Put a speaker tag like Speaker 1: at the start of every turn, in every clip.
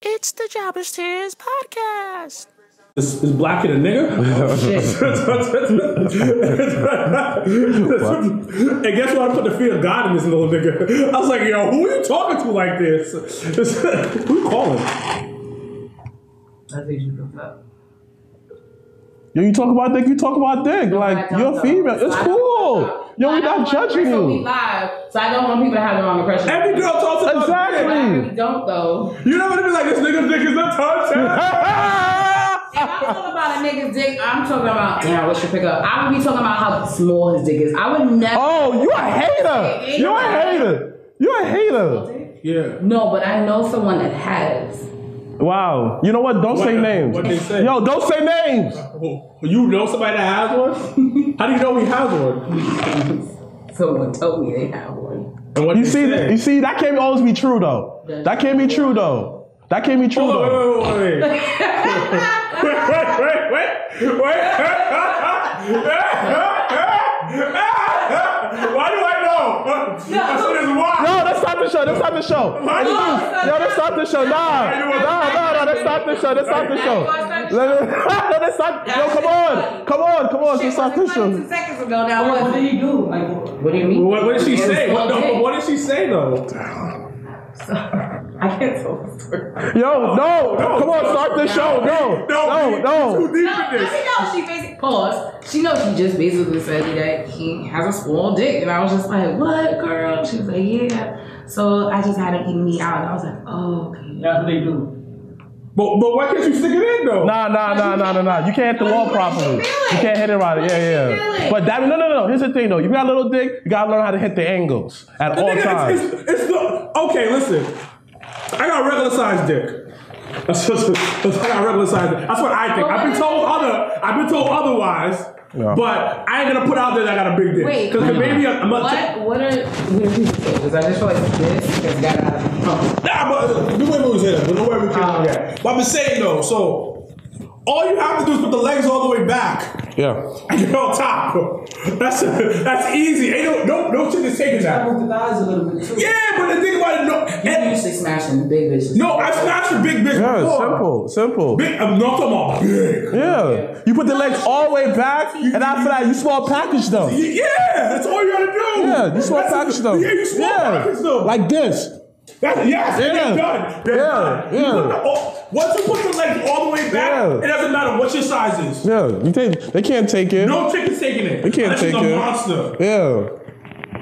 Speaker 1: It's the Jobbers Tears podcast.
Speaker 2: Is black and a nigga?
Speaker 3: Oh, shit.
Speaker 2: And guess what? I put the fear of God in this little nigga. I was like, yo, who are you talking to like this? Who you calling?
Speaker 3: I think you looked up.
Speaker 4: Yo, you talk about dick, Like, you're a female. It's cool. Yo, we're not judging you.
Speaker 3: Live, so I don't want people to have the wrong impression.
Speaker 2: Every girl talks about
Speaker 4: exactly.
Speaker 2: dick.
Speaker 3: I really don't, though.
Speaker 2: You never be like, this nigga's dick is a touch.
Speaker 3: If I'm talking about a nigga's dick, I'm talking about, damn, what should pick up? I would be talking about how small his dick is. I would never.
Speaker 4: Oh, you a hater. You're a hater. You're a hater.
Speaker 2: Yeah.
Speaker 3: No, but I know someone that has.
Speaker 4: Wow. You know what? Don't say names.
Speaker 2: What they say?
Speaker 4: Yo, don't say names.
Speaker 2: You know somebody that has one? How do you know he has one?
Speaker 3: Someone told me they have one.
Speaker 2: And what
Speaker 4: You see, that can't always be true, though. That can't be true, though. Wait. Why do I know? No, that's not the show. That's not the show. Yo, that's not the show. Nah, that's not the show. That's not the show. That's not. Yo, come on. That's not the show.
Speaker 3: 2 seconds ago now. What did he do? Like, what do you mean?
Speaker 2: What did she say? What did she say though?
Speaker 3: I can't tell the story.
Speaker 4: Yo, no. Come on, start the show. No.
Speaker 2: Too deep in this.
Speaker 3: She basically paused. She knows she just basically said that he has a small dick, and I was just like, "What, girl?" She was like, "Yeah." So I just had him eat me out, and I was like, "Oh, okay."
Speaker 5: That's what they do.
Speaker 2: But why can't you stick it in though?
Speaker 4: Nah. You can't hit the wall properly. You can't hit it right. Yeah. But that, no. Here's the thing though. You got a little dick. You gotta learn how to hit the angles at all times.
Speaker 2: Okay, listen. I got a regular sized dick. I got a regular sized dick. That's what I think. I've been told otherwise. Yeah. But I ain't gonna put out there that I got a big dick.
Speaker 3: Wait,
Speaker 2: because maybe I'm
Speaker 3: what are because I just feel like this because that
Speaker 2: Nah, but the way we was here, but the way we came out here. But I'm saying though, so all you have to do is put the legs all the way back.
Speaker 4: Yeah.
Speaker 2: And you're on top. That's easy. Ain't no shit is taking that.
Speaker 5: With the thighs a little bit too.
Speaker 2: Yeah, but the thing about it,
Speaker 3: you usually smashing the big bitches.
Speaker 2: No, I smashed a big bitch before.
Speaker 4: Simple.
Speaker 2: Big, I'm not talking about big.
Speaker 4: Yeah. You put the legs all the way back, and after that, you small package them.
Speaker 2: Yeah, that's all you gotta do.
Speaker 4: Yeah, you small package them.
Speaker 2: Yeah, you small package them.
Speaker 4: Like this.
Speaker 2: Yes, they're done. They're done.
Speaker 4: Yeah.
Speaker 2: Once you put the legs all the way back, it doesn't matter what your size is.
Speaker 4: Yeah, they can't take it.
Speaker 2: No chick is taking it.
Speaker 4: They can't take it.
Speaker 2: She's a monster.
Speaker 4: Yeah.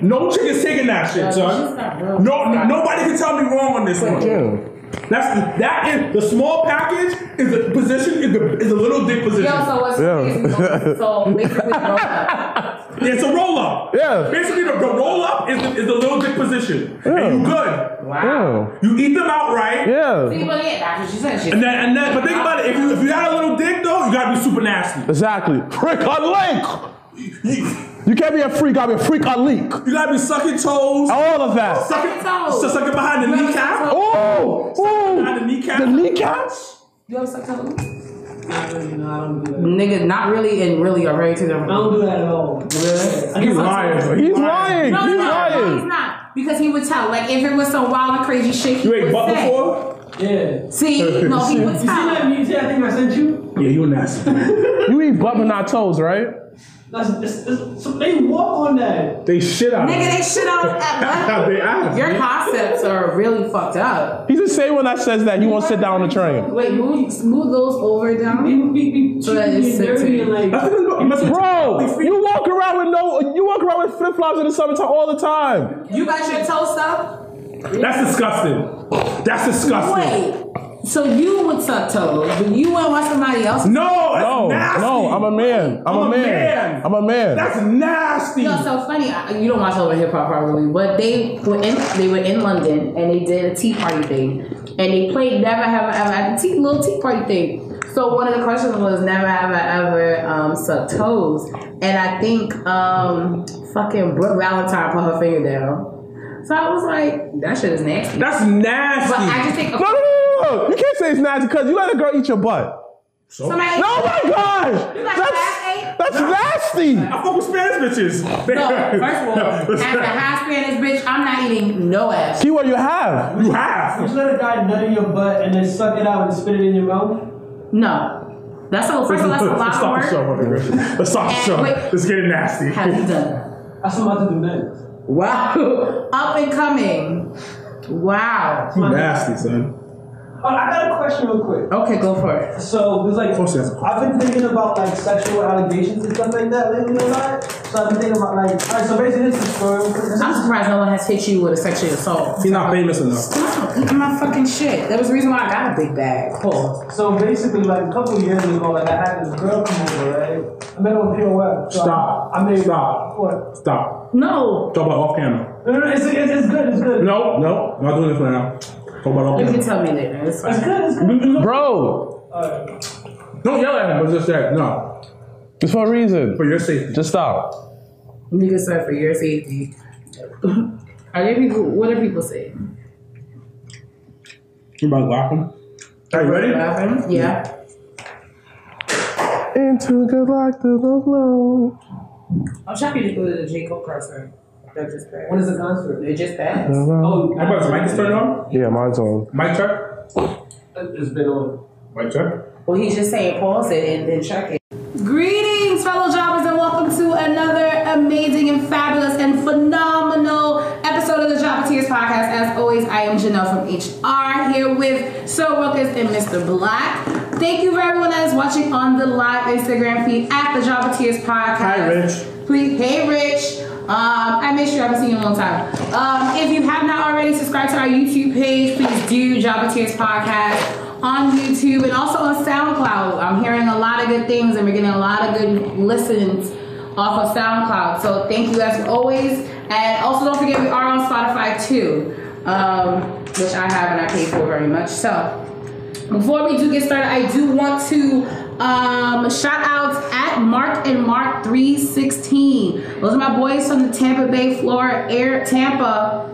Speaker 2: No chick is taking that shit, son. Nobody can tell me wrong on this one.
Speaker 4: Yeah.
Speaker 2: That is the small package is the position is a little dick position.
Speaker 3: Yo, so what's so basically roll up.
Speaker 2: It's a roll up.
Speaker 4: Yeah.
Speaker 2: Basically the roll up is the little dick position.
Speaker 4: Yeah.
Speaker 2: And you good.
Speaker 3: Wow.
Speaker 2: You eat them out right.
Speaker 4: Yeah.
Speaker 3: See, but yeah, that's what she said.
Speaker 2: And then but think about it, if you got a little dick though, you gotta be super nasty.
Speaker 4: Exactly. Freak on link. You can't be a freak, gotta be a freak on leak.
Speaker 2: You gotta be sucking toes.
Speaker 4: All of that.
Speaker 2: Sucking behind the kneecap.
Speaker 4: Oh!
Speaker 2: Behind the kneecap.
Speaker 4: The kneecaps?
Speaker 3: You ever suck toes?
Speaker 5: I don't do that.
Speaker 3: Nigga, not really and really are very to them.
Speaker 5: I don't do that at all.
Speaker 3: Really?
Speaker 2: He's lying.
Speaker 4: He's lying.
Speaker 3: No,
Speaker 4: He's lying.
Speaker 3: he's not. Because he would tell. Like, if it was some wild and crazy shit, he
Speaker 2: You ate
Speaker 3: would
Speaker 2: butt
Speaker 3: say.
Speaker 2: before?
Speaker 5: Yeah.
Speaker 3: See? No, he would
Speaker 5: You see
Speaker 3: tell.
Speaker 5: that meme I think I sent you?
Speaker 2: Yeah, you nasty.
Speaker 4: You eat butt but not toes, right?
Speaker 5: So they walk on that.
Speaker 2: They shit out.
Speaker 3: Nigga, they shit out at
Speaker 2: They ass.
Speaker 3: Your concepts are really fucked up.
Speaker 4: He's the same one that says that he won't sit down on the train.
Speaker 3: Wait, move those over down.
Speaker 5: People be
Speaker 3: So that it's
Speaker 5: dirty and like.
Speaker 4: Bro, you walk around with flip flops in the summertime all the time.
Speaker 3: You got your toe stuff?
Speaker 2: That's disgusting. That's disgusting.
Speaker 3: Wait. So you would suck toes, but you wouldn't want somebody else?
Speaker 2: No, that's nasty.
Speaker 4: No, I'm a man. I'm a man.
Speaker 2: That's nasty.
Speaker 3: No, so funny. You don't watch over hip hop probably, but they were in London and they did a tea party thing, and they played Never Have I Ever at the little tea party thing. So one of the questions was Never Have I Ever sucked toes, and I think fucking Brooke Valentine put her finger down. So I was like, that shit is nasty.
Speaker 2: That's nasty.
Speaker 3: But I just think
Speaker 4: No. You can't say it's nasty because you let a girl eat your butt.
Speaker 2: So?
Speaker 3: somebody.
Speaker 4: Oh my gosh!
Speaker 3: You got your ass ate?
Speaker 4: That's nasty.
Speaker 2: I fuck with Spanish bitches.
Speaker 3: No, first of all, as a half Spanish bitch, I'm not eating no ass.
Speaker 4: See what you have.
Speaker 2: You have.
Speaker 5: Would you let a guy nut in your butt and then suck it out and spit it in your mouth?
Speaker 3: No. That's a, first of all, that's a lot of work.
Speaker 2: Let's stop the show. Let's get it nasty.
Speaker 3: Have you done?
Speaker 5: That's what I'm about to do next.
Speaker 3: Wow. Up and coming. Wow.
Speaker 2: You nasty, son.
Speaker 5: Oh, I got a question real quick.
Speaker 3: Okay, go for it.
Speaker 5: So, there's like, I've been thinking about like sexual allegations and stuff like that lately a lot. So I've been thinking about like, alright, so basically this is a story.
Speaker 3: I'm surprised no one has hit you with a sexual assault.
Speaker 2: He's not famous enough.
Speaker 3: Stop eating my fucking shit. That was the reason why I got a big bag. Cool.
Speaker 5: So basically, like a couple of years ago, like I had this girl come over, right? I met her on POF. So
Speaker 2: Stop.
Speaker 5: Stop. What?
Speaker 2: Stop.
Speaker 3: No.
Speaker 2: Talk about off camera.
Speaker 5: No, it's good, it's good.
Speaker 2: No, I'm not doing this right now. Talk about off
Speaker 3: You
Speaker 2: camera.
Speaker 3: can tell me later. It's fine.
Speaker 5: It's good.
Speaker 4: Bro.
Speaker 2: Don't yell at him, but just say no.
Speaker 4: It's for a reason.
Speaker 2: For your safety.
Speaker 4: Just stop.
Speaker 3: Nigga said for your safety. Are there people, what are people saying?
Speaker 2: You about to laugh him? Are you ready?
Speaker 3: Laughing? Yeah.
Speaker 4: Into the like the glow.
Speaker 3: I'm shocked you didn't go to the J. Cole concert. That just passed.
Speaker 5: When is the concert?
Speaker 3: It just passed.
Speaker 5: Oh,
Speaker 2: Everybody's mic is turned on?
Speaker 4: Yeah, mine's on.
Speaker 2: Mic check?
Speaker 5: it's been on.
Speaker 2: Mic check?
Speaker 3: Well, he's just saying pause it and then check it. Greetings, fellow jobbers, and welcome to another amazing and fabulous and phenomenal episode of the Jobber-Tears podcast. As always, I am Janelle from HR here with Sir Wilkins and Mrblacc. Thank you for everyone that is watching on the live Instagram feed at the Jobber-Tears podcast.
Speaker 2: Hi, Rich.
Speaker 3: Please, hey, Rich. I missed you. I haven't seen you in a long time. If you have not already subscribed to our YouTube page, please do Jobber-Tears podcast on YouTube and also on SoundCloud. I'm hearing a lot of good things and we're getting a lot of good listens off of SoundCloud. So thank you as always. And also don't forget we are on Spotify too, which I have and I pay for very much. So before we do get started, I do want to shout outs at Mark and Mark 316. Those are my boys from the Tampa Bay, Tampa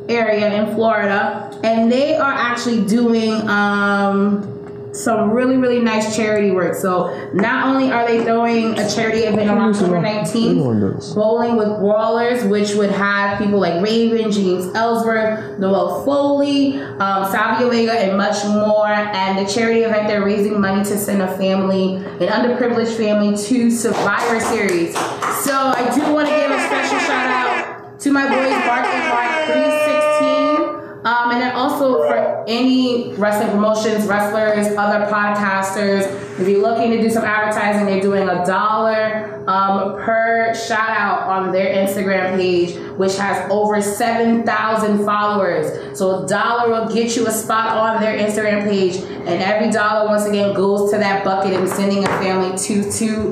Speaker 3: area in Florida, and they are actually doing some really nice charity work. So not only are they throwing a charity event on October 19th, Bowling with Brawlers, which would have people like Raven, James Ellsworth, Noel Foley, Savio Vega, and much more. And the charity event, they're raising money to send a family, an underprivileged family, to Survivor Series. So I do want to give a special shout out to my boys Mark and Mark 316. And then also for any wrestling promotions, wrestlers, other podcasters, if you're looking to do some advertising, they're doing $1 per shout out on their Instagram page, which has over 7,000 followers. So $1 will get you a spot on their Instagram page, and every dollar once again goes to that bucket and sending a family to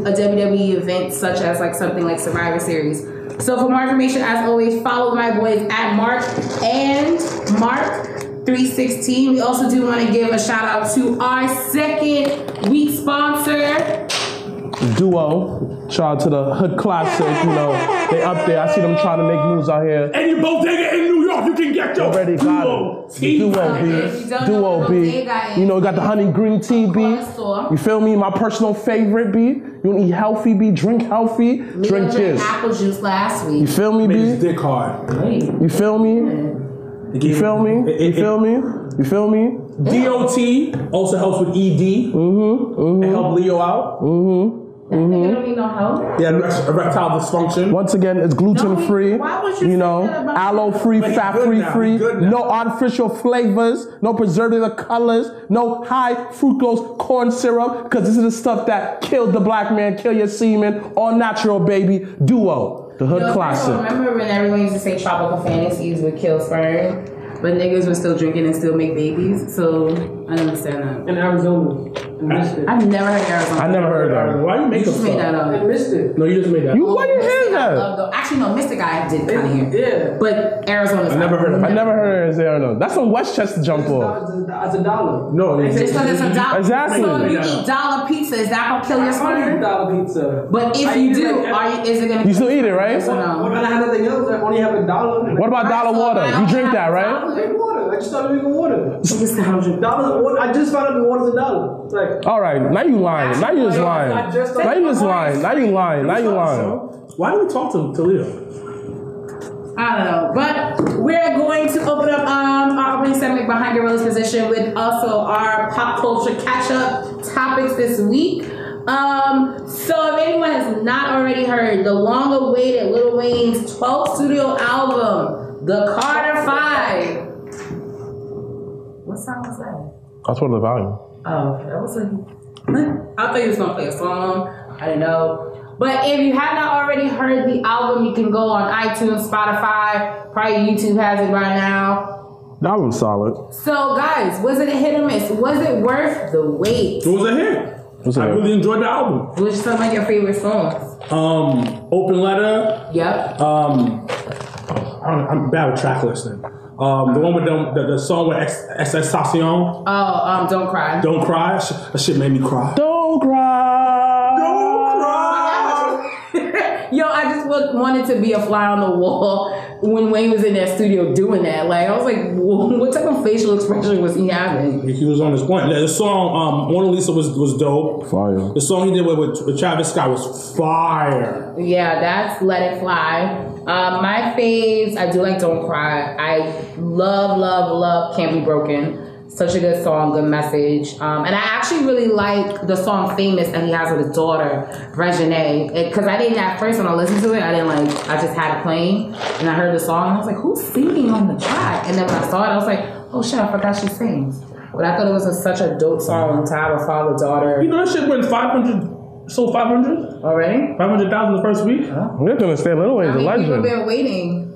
Speaker 3: a WWE event, such as like something like Survivor Series. So for more information, as always, follow my boys at Mark and Mark 316. We also do want to give a shout out to our second week sponsor,
Speaker 4: Duo. Shout out to the Hood Classic. You know, they up there. I see them trying to make moves out here.
Speaker 2: Any bodega in New York, you can get your
Speaker 4: Already got it. Duo B. You know, got the honey green tea B. You feel me? My personal favorite B. You want to eat healthy B? Drink healthy. Drink this.
Speaker 3: Apple juice last week.
Speaker 4: You feel me, B?
Speaker 2: Made his dick hard.
Speaker 4: You feel me? You feel me? You feel me? You feel me?
Speaker 2: DOT also helps with ED. And help Leo out.
Speaker 3: Nigga don't need no help.
Speaker 2: Yeah, erectile dysfunction.
Speaker 4: Once again, it's gluten free.
Speaker 3: Why would you
Speaker 4: You know,
Speaker 3: say that about
Speaker 4: aloe free,
Speaker 2: But he's
Speaker 4: fat
Speaker 2: good
Speaker 4: free,
Speaker 2: now. He's good now.
Speaker 4: no artificial flavors, no preservative colors, no high fructose corn syrup, because this is the stuff that killed the black man, kill your semen, all natural, baby. Duo, the Hood Classic.
Speaker 3: Remember when everyone used to say tropical fantasies would kill sperm, but niggas were still drinking and still make babies? So I don't understand that.
Speaker 5: In Arizona. I missed it.
Speaker 3: I've never heard Arizona.
Speaker 4: I never heard that.
Speaker 2: Why you make
Speaker 3: You just made that up.
Speaker 5: I missed it.
Speaker 2: No, you just made that.
Speaker 4: Why you hear that?
Speaker 3: Actually, no, Mystic I did kind of hear.
Speaker 5: Yeah.
Speaker 3: But Arizona's
Speaker 2: I never heard of
Speaker 4: I never heard of Arizona. That's some Westchester jump off.
Speaker 5: It's $1.
Speaker 2: No,
Speaker 3: Just because it's $1.
Speaker 4: Exactly.
Speaker 3: So if you eat $1 pizza, is that gonna kill your sperm?
Speaker 5: $1 pizza.
Speaker 3: But if you do, is it gonna?
Speaker 4: You still eat it, right?
Speaker 3: Yes or no?
Speaker 5: When I have nothing else, I only have $1.
Speaker 4: What about dollar water? You drink that, right?
Speaker 5: I drink water. I just started drinking water. $1 I just found out the water's $1. Like,
Speaker 4: all right, now you lying. Now you just lying. Now you just lying. Now you lying. Now you lying.
Speaker 2: Why do we talk to Leo?
Speaker 3: I don't know, but we're going to open up our opening segment behind Gorilla's position with also our pop culture catch-up topics this week. So if anyone has not already heard the long-awaited Lil Wayne's 12th studio album, The Carter 5. What song was that?
Speaker 4: That's one of the volume.
Speaker 3: Oh, that was I thought he was gonna play a song. I didn't know. But if you have not already heard the album, you can go on iTunes, Spotify, probably YouTube has it by now.
Speaker 4: The album's solid.
Speaker 3: So guys, was it a hit or miss? Was it worth the wait?
Speaker 2: It was a hit. I really enjoyed the album.
Speaker 3: Which are some of your favorite songs?
Speaker 2: Open Letter.
Speaker 3: Yep.
Speaker 2: I'm bad with track listing. The one with the song with Extension.
Speaker 3: Oh, Don't Cry.
Speaker 2: Don't Cry. That shit made me cry.
Speaker 4: Don't cry.
Speaker 2: Don't cry.
Speaker 3: Yo, I just wanted to be a fly on the wall when Wayne was in that studio doing that. Like, I was like, what type of facial expression was he having?
Speaker 2: He was on his point. The song Mona Lisa was dope.
Speaker 4: Fire.
Speaker 2: The song he did with Travis Scott was fire.
Speaker 3: Yeah, that's Let It Fly. My faves, I do like Don't Cry. I love Can't Be Broken. Such a good song, good message. And I actually really like the song Famous that he has with his daughter, Regine. Because I didn't, at first when I listened to it, I just had it playing. And I heard the song and I was like, who's singing on the track? And then when I saw it, I was like, oh shit, I forgot she sings. But I thought it was such a dope song to have a father-daughter.
Speaker 2: You know that shit went 500, sold 500?
Speaker 3: Already?
Speaker 2: 500,000 the first week?
Speaker 4: We're gonna stand Lil Wayne's a legend.
Speaker 3: People been waiting.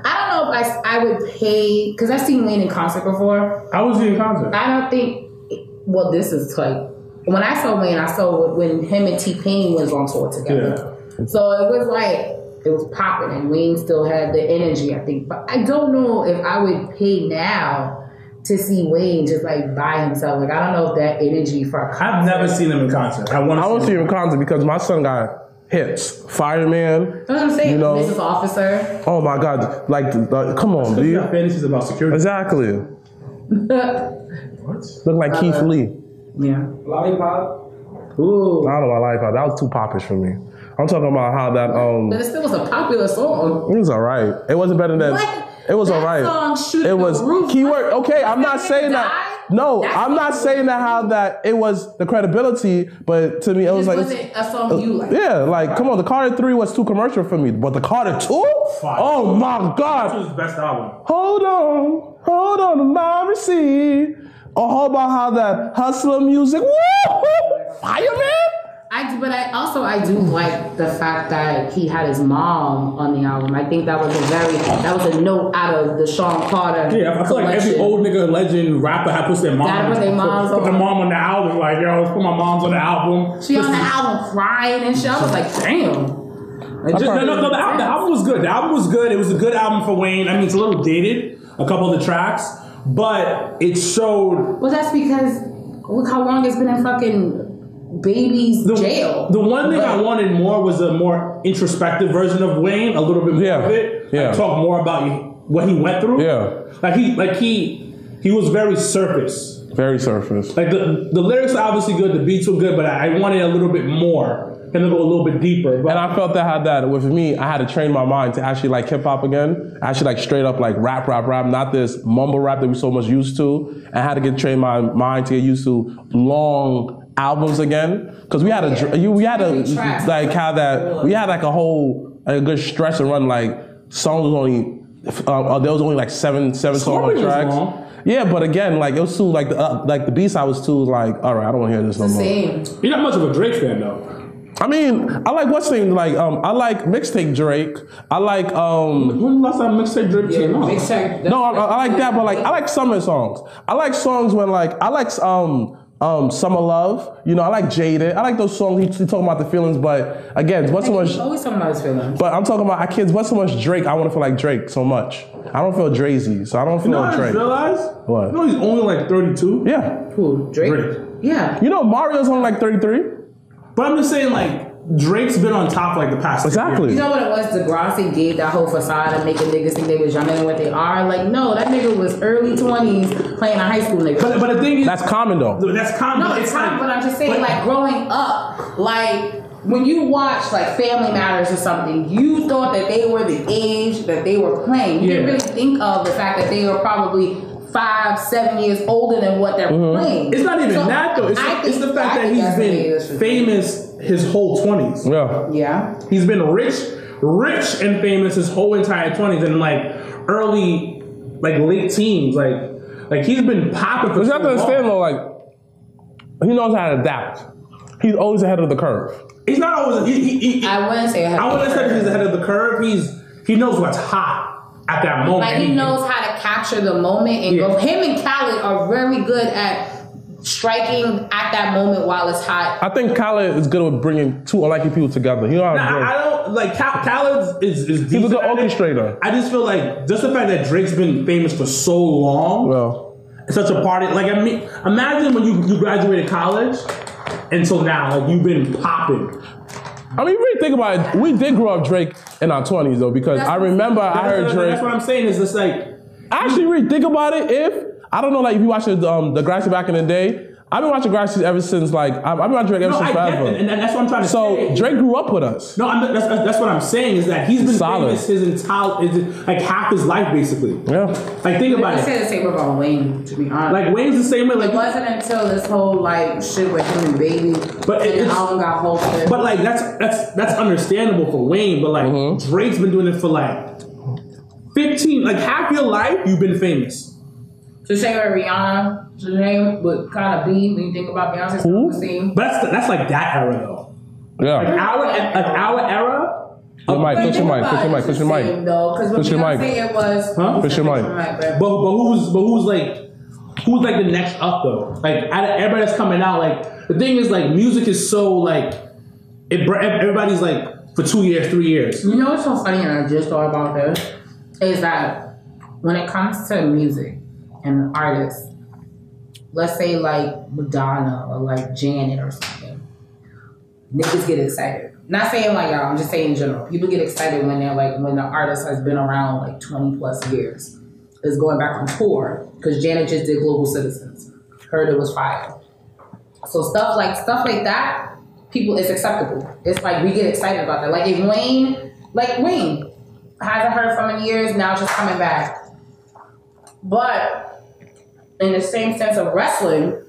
Speaker 3: I don't know if I would pay, because I've seen Wayne in concert before.
Speaker 2: I was in concert.
Speaker 3: I don't think, well, this is like, when I saw Wayne, I saw when him and T-Pain was on tour together. Yeah. So it was like, it was popping and Wayne still had the energy, I think. But I don't know if I would pay now to see Wayne just like by himself. Like, I don't know if that energy for a concert.
Speaker 2: I've never seen him in concert. I want to see him
Speaker 4: in concert because my son got hits. Fireman.
Speaker 3: That's what I'm saying.
Speaker 4: You know,
Speaker 3: Business officer.
Speaker 4: Oh my God. Like, come on, dude.
Speaker 2: You got fantasies about security.
Speaker 4: Exactly.
Speaker 2: What?
Speaker 4: Look like Keith Lee.
Speaker 3: Yeah.
Speaker 5: Lollipop.
Speaker 3: Ooh.
Speaker 4: I don't know about Lollipop. That was too popish for me. I'm talking about how that
Speaker 3: But it still was a popular song.
Speaker 4: It was alright. It wasn't better than
Speaker 3: What?
Speaker 4: It was
Speaker 3: that
Speaker 4: alright.
Speaker 3: It was
Speaker 4: keyword. Okay, I'm not saying that. No, I'm not saying that how that it was the credibility, but to me it was like
Speaker 3: wasn't a song you like.
Speaker 4: Yeah, like come on, the Carter 3 was too commercial for me, but the Carter 2? Oh my God!
Speaker 2: This was his best album.
Speaker 4: Hold on to my receipt. Or how about how that hustler music? Woo! Fireman.
Speaker 3: I do like the fact that he had his mom on the album. I think that was a note out of the Sean Carter.
Speaker 2: Yeah, I feel like every old nigga legend rapper had put their mom.
Speaker 3: Put their moms
Speaker 2: put the mom on the album. Like, yo, let's put my mom's on the album.
Speaker 3: She on the album crying and shit. I was like, damn.
Speaker 2: The album was good. The album was good. It was a good album for Wayne. I mean, it's a little dated, a couple of the tracks, but it showed.
Speaker 3: Well, that's because look how long it's been in fucking Baby's jail.
Speaker 2: The one thing I wanted more was a more introspective version of Wayne, a little bit more of it.
Speaker 4: Yeah.
Speaker 2: Like, talk more about what he went through.
Speaker 4: Yeah.
Speaker 2: He was very surface.
Speaker 4: Very surface.
Speaker 2: Like the lyrics are obviously good, the beats were good, but I wanted a little bit more. And to go a little bit deeper. But
Speaker 4: and I felt that with me, I had to train my mind to actually like hip hop again. Actually like straight up like rap, not this mumble rap that we so much used to. I had to train my mind to get used to long albums again. Because we had a good stretch and run like songs was only there was only like seven songs on tracks.
Speaker 2: Long.
Speaker 4: Yeah, but again, like it was too like the B side was too like, all right, I don't want to hear this no more.
Speaker 2: You're not much of a Drake fan though.
Speaker 4: I mean, I like what's name like I like mixtape Drake. I like
Speaker 2: when last time mixtape Drake came out?
Speaker 4: No, I like that, but like I like some of the songs. I like songs when like I like Summer Love. You know, I like Jaded. I like those songs he talking about the feelings, but again, what's so much.
Speaker 3: He's always talking about his feelings.
Speaker 4: But I'm talking about what's so much Drake. I want to feel like Drake so much. I don't feel Dre-zy, so I don't feel like Drake.
Speaker 2: You know what I realize?
Speaker 4: What?
Speaker 2: You know he's only like 32.
Speaker 4: Yeah.
Speaker 3: Who? Drake? Yeah.
Speaker 4: You know Mario's only like 33.
Speaker 2: But I'm just saying, like, Drake's been on top like the past.
Speaker 4: Exactly.
Speaker 3: You know what it was? Degrassi gave that whole facade of making niggas think they was younger than what they are. Like, no, that nigga was early 20s playing a high school nigga.
Speaker 2: But the thing is,
Speaker 4: that's common though.
Speaker 2: That's common.
Speaker 3: No, it's common. But I'm just saying, like growing up, like when you watch like Family Matters or something, you thought that they were the age that they were playing. You didn't really think of the fact that they were probably 5-7 years older than what they're playing.
Speaker 2: It's not even that though. It's the fact that he's been famous his whole 20s.
Speaker 3: Yeah.
Speaker 2: He's been rich and famous his whole entire 20s and like early, like late teens. Like he's been popping for
Speaker 4: but you
Speaker 2: so
Speaker 4: have to understand though, like he knows how to adapt. He's always ahead of the curve.
Speaker 2: He's not always.
Speaker 3: I wouldn't say
Speaker 2: I wouldn't say he's ahead of the curve. He knows what's hot at that moment.
Speaker 3: Like he knows how to capture the moment and go. Him and Khaled are very good at striking at that moment while it's hot.
Speaker 4: I think Khaled is good with bringing two unlikely people together. You know how
Speaker 2: I don't like Khaled is
Speaker 4: he's a good orchestrator.
Speaker 2: I just feel like just the fact that Drake's been famous for so long, it's such a party. Like I mean, imagine when you graduated college until now, like you've been popping.
Speaker 4: I mean, really think about it. We did grow up Drake in our 20s though, because I remember I heard Drake.
Speaker 2: That's what I'm saying. Is just like
Speaker 4: actually really think about it. If I don't know, like if you watch the Degrassi back in the day, I've been watching Degrassi ever since like I've been watching Drake ever since forever.
Speaker 2: And that's what I'm trying to say.
Speaker 4: So Drake grew up with us.
Speaker 2: No, that's what I'm saying is that he's been famous his entire like half his life basically.
Speaker 4: Yeah.
Speaker 2: Like think about it.
Speaker 3: I say the same about Wayne, to be honest.
Speaker 2: Like Wayne's the same way. Like
Speaker 3: it wasn't until this whole like shit with him and Baby,
Speaker 2: but
Speaker 3: and the album got halted.
Speaker 2: But like that's understandable for Wayne. But like Drake's been doing it for like 15, like half your life you've been famous.
Speaker 3: To say with Rihanna, to name would kind of be when you think about Beyonce's scene.
Speaker 2: But that's like that era though.
Speaker 4: Yeah.
Speaker 2: Like our era.
Speaker 4: Push your mic. Push your mic.
Speaker 3: Push your mic. Push your mic. It was.
Speaker 4: Push your mic.
Speaker 2: But who's like the next up though? Like out of everybody that's coming out, like the thing is like music is so like everybody's like for 2 years, 3 years.
Speaker 3: You know what's so funny, and I just thought about this, is that when it comes to music and artists, let's say like Madonna or like Janet or something, niggas get excited. Not saying like y'all, I'm just saying in general. People get excited when they're like when the artist has been around like 20 plus years, is going back on tour, because Janet just did Global Citizens. Heard it was fire. So stuff like that, people, it's acceptable. It's like we get excited about that. Like if Wayne hasn't heard from in years, now just coming back. But in the same sense of wrestling,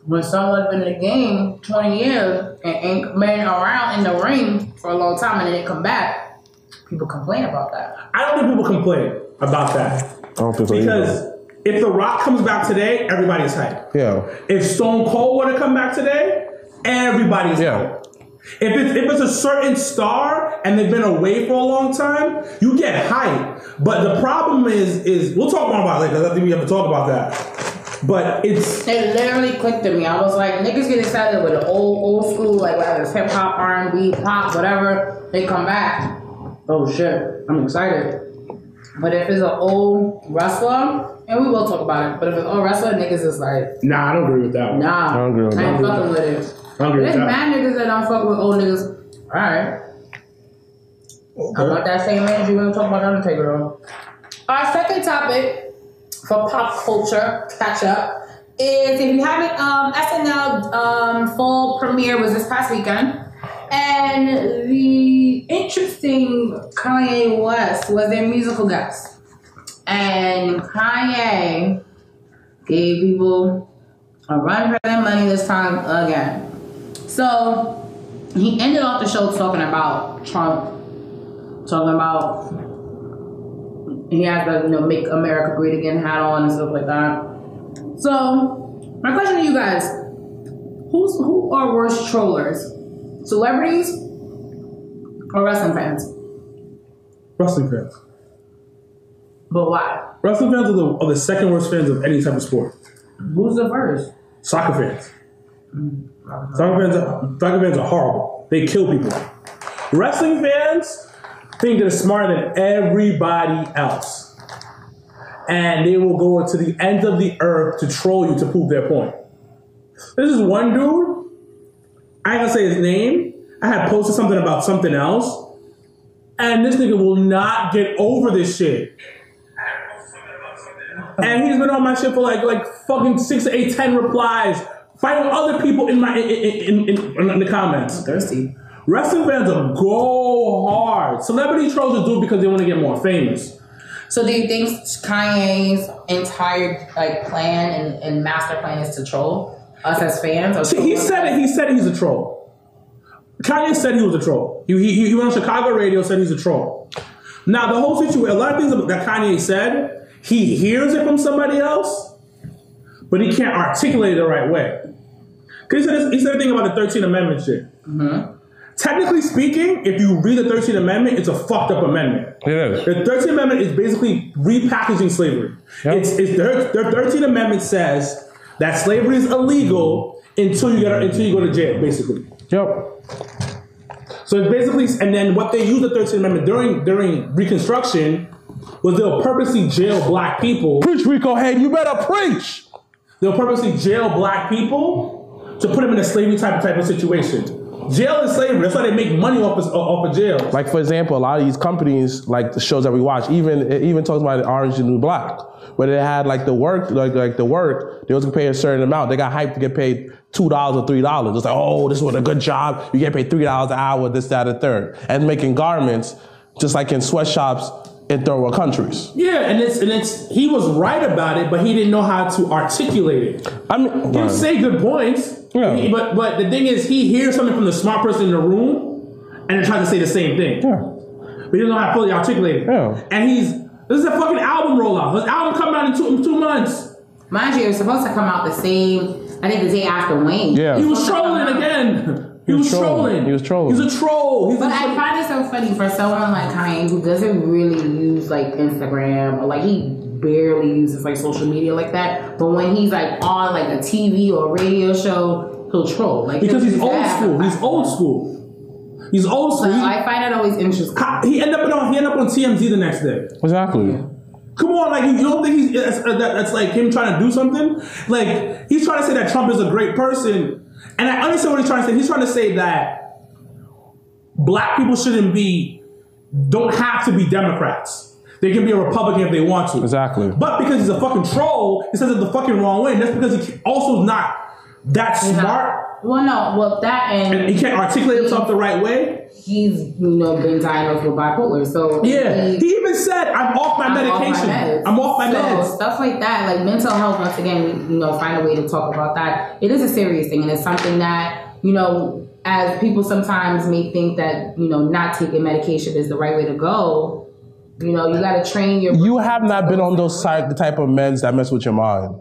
Speaker 3: when someone's been in the game 20 years and ain't been around in the ring for a long time and then they come back, people complain about that.
Speaker 2: I don't think people complain about that.
Speaker 4: I don't think so
Speaker 2: because if The Rock comes back today, everybody's hyped.
Speaker 4: Yeah.
Speaker 2: If Stone Cold were to come back today, everybody's hyped. If it's a certain star and they've been away for a long time, you get hyped. But the problem is we'll talk more about it later. I think we have to talk about that. But it
Speaker 3: literally clicked to me. I was like, niggas get excited with the old school, like whether it's hip hop, R&B, pop, whatever. They come back. Oh shit, I'm excited. But if it's an old wrestler, and we will talk about it, but if it's an old wrestler, niggas is like,
Speaker 2: nah, I don't agree with that one.
Speaker 3: Nah,
Speaker 4: I don't agree with that.
Speaker 3: I ain't fucking with it. There's mad niggas that don't fuck with old niggas. Alright. Okay. About that same energy, we're gonna talk about Undertaker though. Our second topic for pop culture catch up is, if you haven't, SNL fall premiere was this past weekend, and the interesting Kanye West was their musical guest, and Kanye gave people a run for their money this time again. So he ended off the show talking about Trump, talking about he had the Make America Great Again hat on and stuff like that. So my question to you guys: who are worse trollers, celebrities or wrestling fans?
Speaker 2: Wrestling fans.
Speaker 3: But why?
Speaker 2: Wrestling fans are the second worst fans of any type of sport.
Speaker 3: Who's the first?
Speaker 2: Soccer fans. Soccer fans are horrible. They kill people. Wrestling fans think they're smarter than everybody else. And they will go to the ends of the earth to troll you to prove their point. This is one dude, I ain't gonna say his name, I had posted something about something else, and this nigga will not get over this shit. And he's been on my shit for like fucking 6 to 8, 10 replies, fighting other people in the comments.
Speaker 3: Thirsty.
Speaker 2: Wrestling fans are go hard. Celebrity trolls will do it because they want to get more famous.
Speaker 3: So do you think Kanye's entire plan and master plan is to troll us as fans? Or
Speaker 2: See, he said it. He said he's a troll. Kanye said he was a troll. He went on Chicago radio, said he's a troll. Now the whole situation, a lot of things that Kanye said, he hears it from somebody else, but he can't articulate it the right way. Because he said a thing about the 13th Amendment shit. Mm-hmm. Technically speaking, if you read the 13th Amendment, it's a fucked up amendment.
Speaker 4: It is.
Speaker 2: The 13th Amendment is basically repackaging slavery. Yep. The 13th Amendment says that slavery is illegal until you go to jail, basically.
Speaker 4: Yep.
Speaker 2: So it's basically, and then what they used the 13th Amendment during Reconstruction was they'll purposely jail black people.
Speaker 4: Preach, Rico. Hey, you better preach.
Speaker 2: They'll purposely jail black people to put them in a slavery type of situation. Jail is slavery. That's why they make money off of jail.
Speaker 4: Like, for example, a lot of these companies, like the shows that we watch, it even talks about Orange is the New Black, where they had like the work, they was gonna pay a certain amount. They got hyped to get paid $2 or $3. It's like, oh, this was a good job. You get paid $3 an hour, this, that, and third. And making garments, just like in sweatshops in third world countries.
Speaker 2: Yeah, and it's he was right about it, but he didn't know how to articulate it. I mean, he would say good points. Yeah. But the thing is, he hears something from the smart person in the room, and then tries to say the same thing. Yeah. But he doesn't know how to fully articulate it. Yeah. And this is a fucking album rollout. His album coming out in 2 months.
Speaker 3: Mind you, it was supposed to come out the day after Wayne.
Speaker 2: Yeah. He was trolling again. He was trolling. He's a troll.
Speaker 3: But I find it so funny for someone like Kanye who doesn't really use like Instagram or like he barely uses like social media like that. But when he's like on like a TV or radio show, he'll troll. Like
Speaker 2: because he's old school. He's old school.
Speaker 3: So I find it always interesting.
Speaker 2: He ended up on TMZ the next day.
Speaker 4: Exactly.
Speaker 3: Yeah.
Speaker 2: Come on, like you don't think that's like him trying to do something? Like he's trying to say that Trump is a great person. And I understand what he's trying to say. He's trying to say that black people don't have to be Democrats. They can be a Republican if they want to.
Speaker 4: Exactly.
Speaker 2: But because he's a fucking troll, he says it the fucking wrong way. And that's because he also is not that smart.
Speaker 3: That and
Speaker 2: he can't articulate himself the right way.
Speaker 3: He's been diagnosed with bipolar. So
Speaker 2: yeah, he even said, "I'm off my medication. I'm off my meds."
Speaker 3: Stuff like that, like mental health. Once again, find a way to talk about that. It is a serious thing, and it's something that as people sometimes may think that not taking medication is the right way to go. You got to train your.
Speaker 4: You have not been on the type of meds that mess with your mind.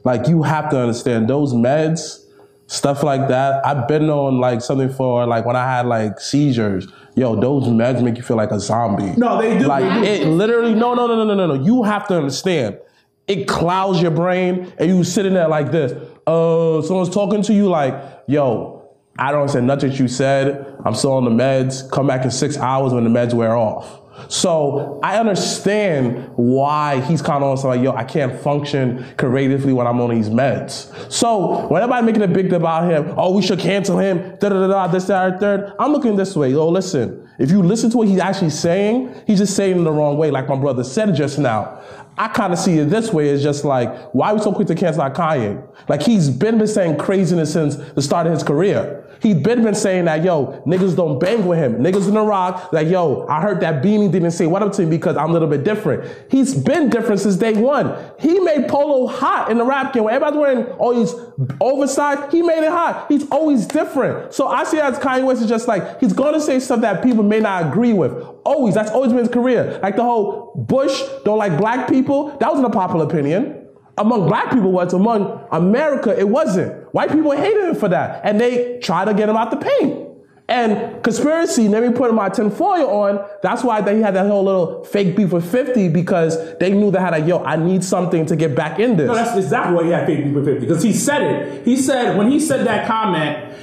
Speaker 4: Like you have to understand those meds. Stuff like that. I've been on like something for like when I had like seizures. Yo, those meds make you feel like a zombie.
Speaker 2: No, they do.
Speaker 4: Like it literally, no. You have to understand. It clouds your brain and you sitting there like this. Someone's talking to you like, yo, I don't understand nothing you said. I'm still on the meds. Come back in 6 hours when the meds wear off. So I understand why he's kind of also like, yo, I can't function creatively when I'm on these meds. So when everybody making a big deal about him, oh, we should cancel him, this, that, third. I'm looking this way. Yo, listen, if you listen to what he's actually saying, he's just saying it the wrong way, like my brother said just now. I kind of see it this way. It's just like, why are we so quick to cancel out Kanye? Like he's been saying craziness since the start of his career. He's been saying that, yo, niggas don't bang with him. Niggas in the rock, like, yo, I heard that Beanie didn't say what up to me because I'm a little bit different. He's been different since day one. He made Polo hot in the rap game. When everybody's wearing all these oversized, he made it hot. He's always different. So I see it as Kanye West is just like, he's going to say stuff that people may not agree with. Always. That's always been his career. Like the whole Bush don't like black people. That wasn't a popular opinion. Among black people was, among America, it wasn't. White people hated him for that. And they tried to get him out the paint. And conspiracy, let me put my tinfoil on. That's why he had that whole little fake beef with 50 because they knew they had yo, I need something to get back in this.
Speaker 2: No, that's exactly why he had fake beef with 50 because he said it. He said, when he said that comment,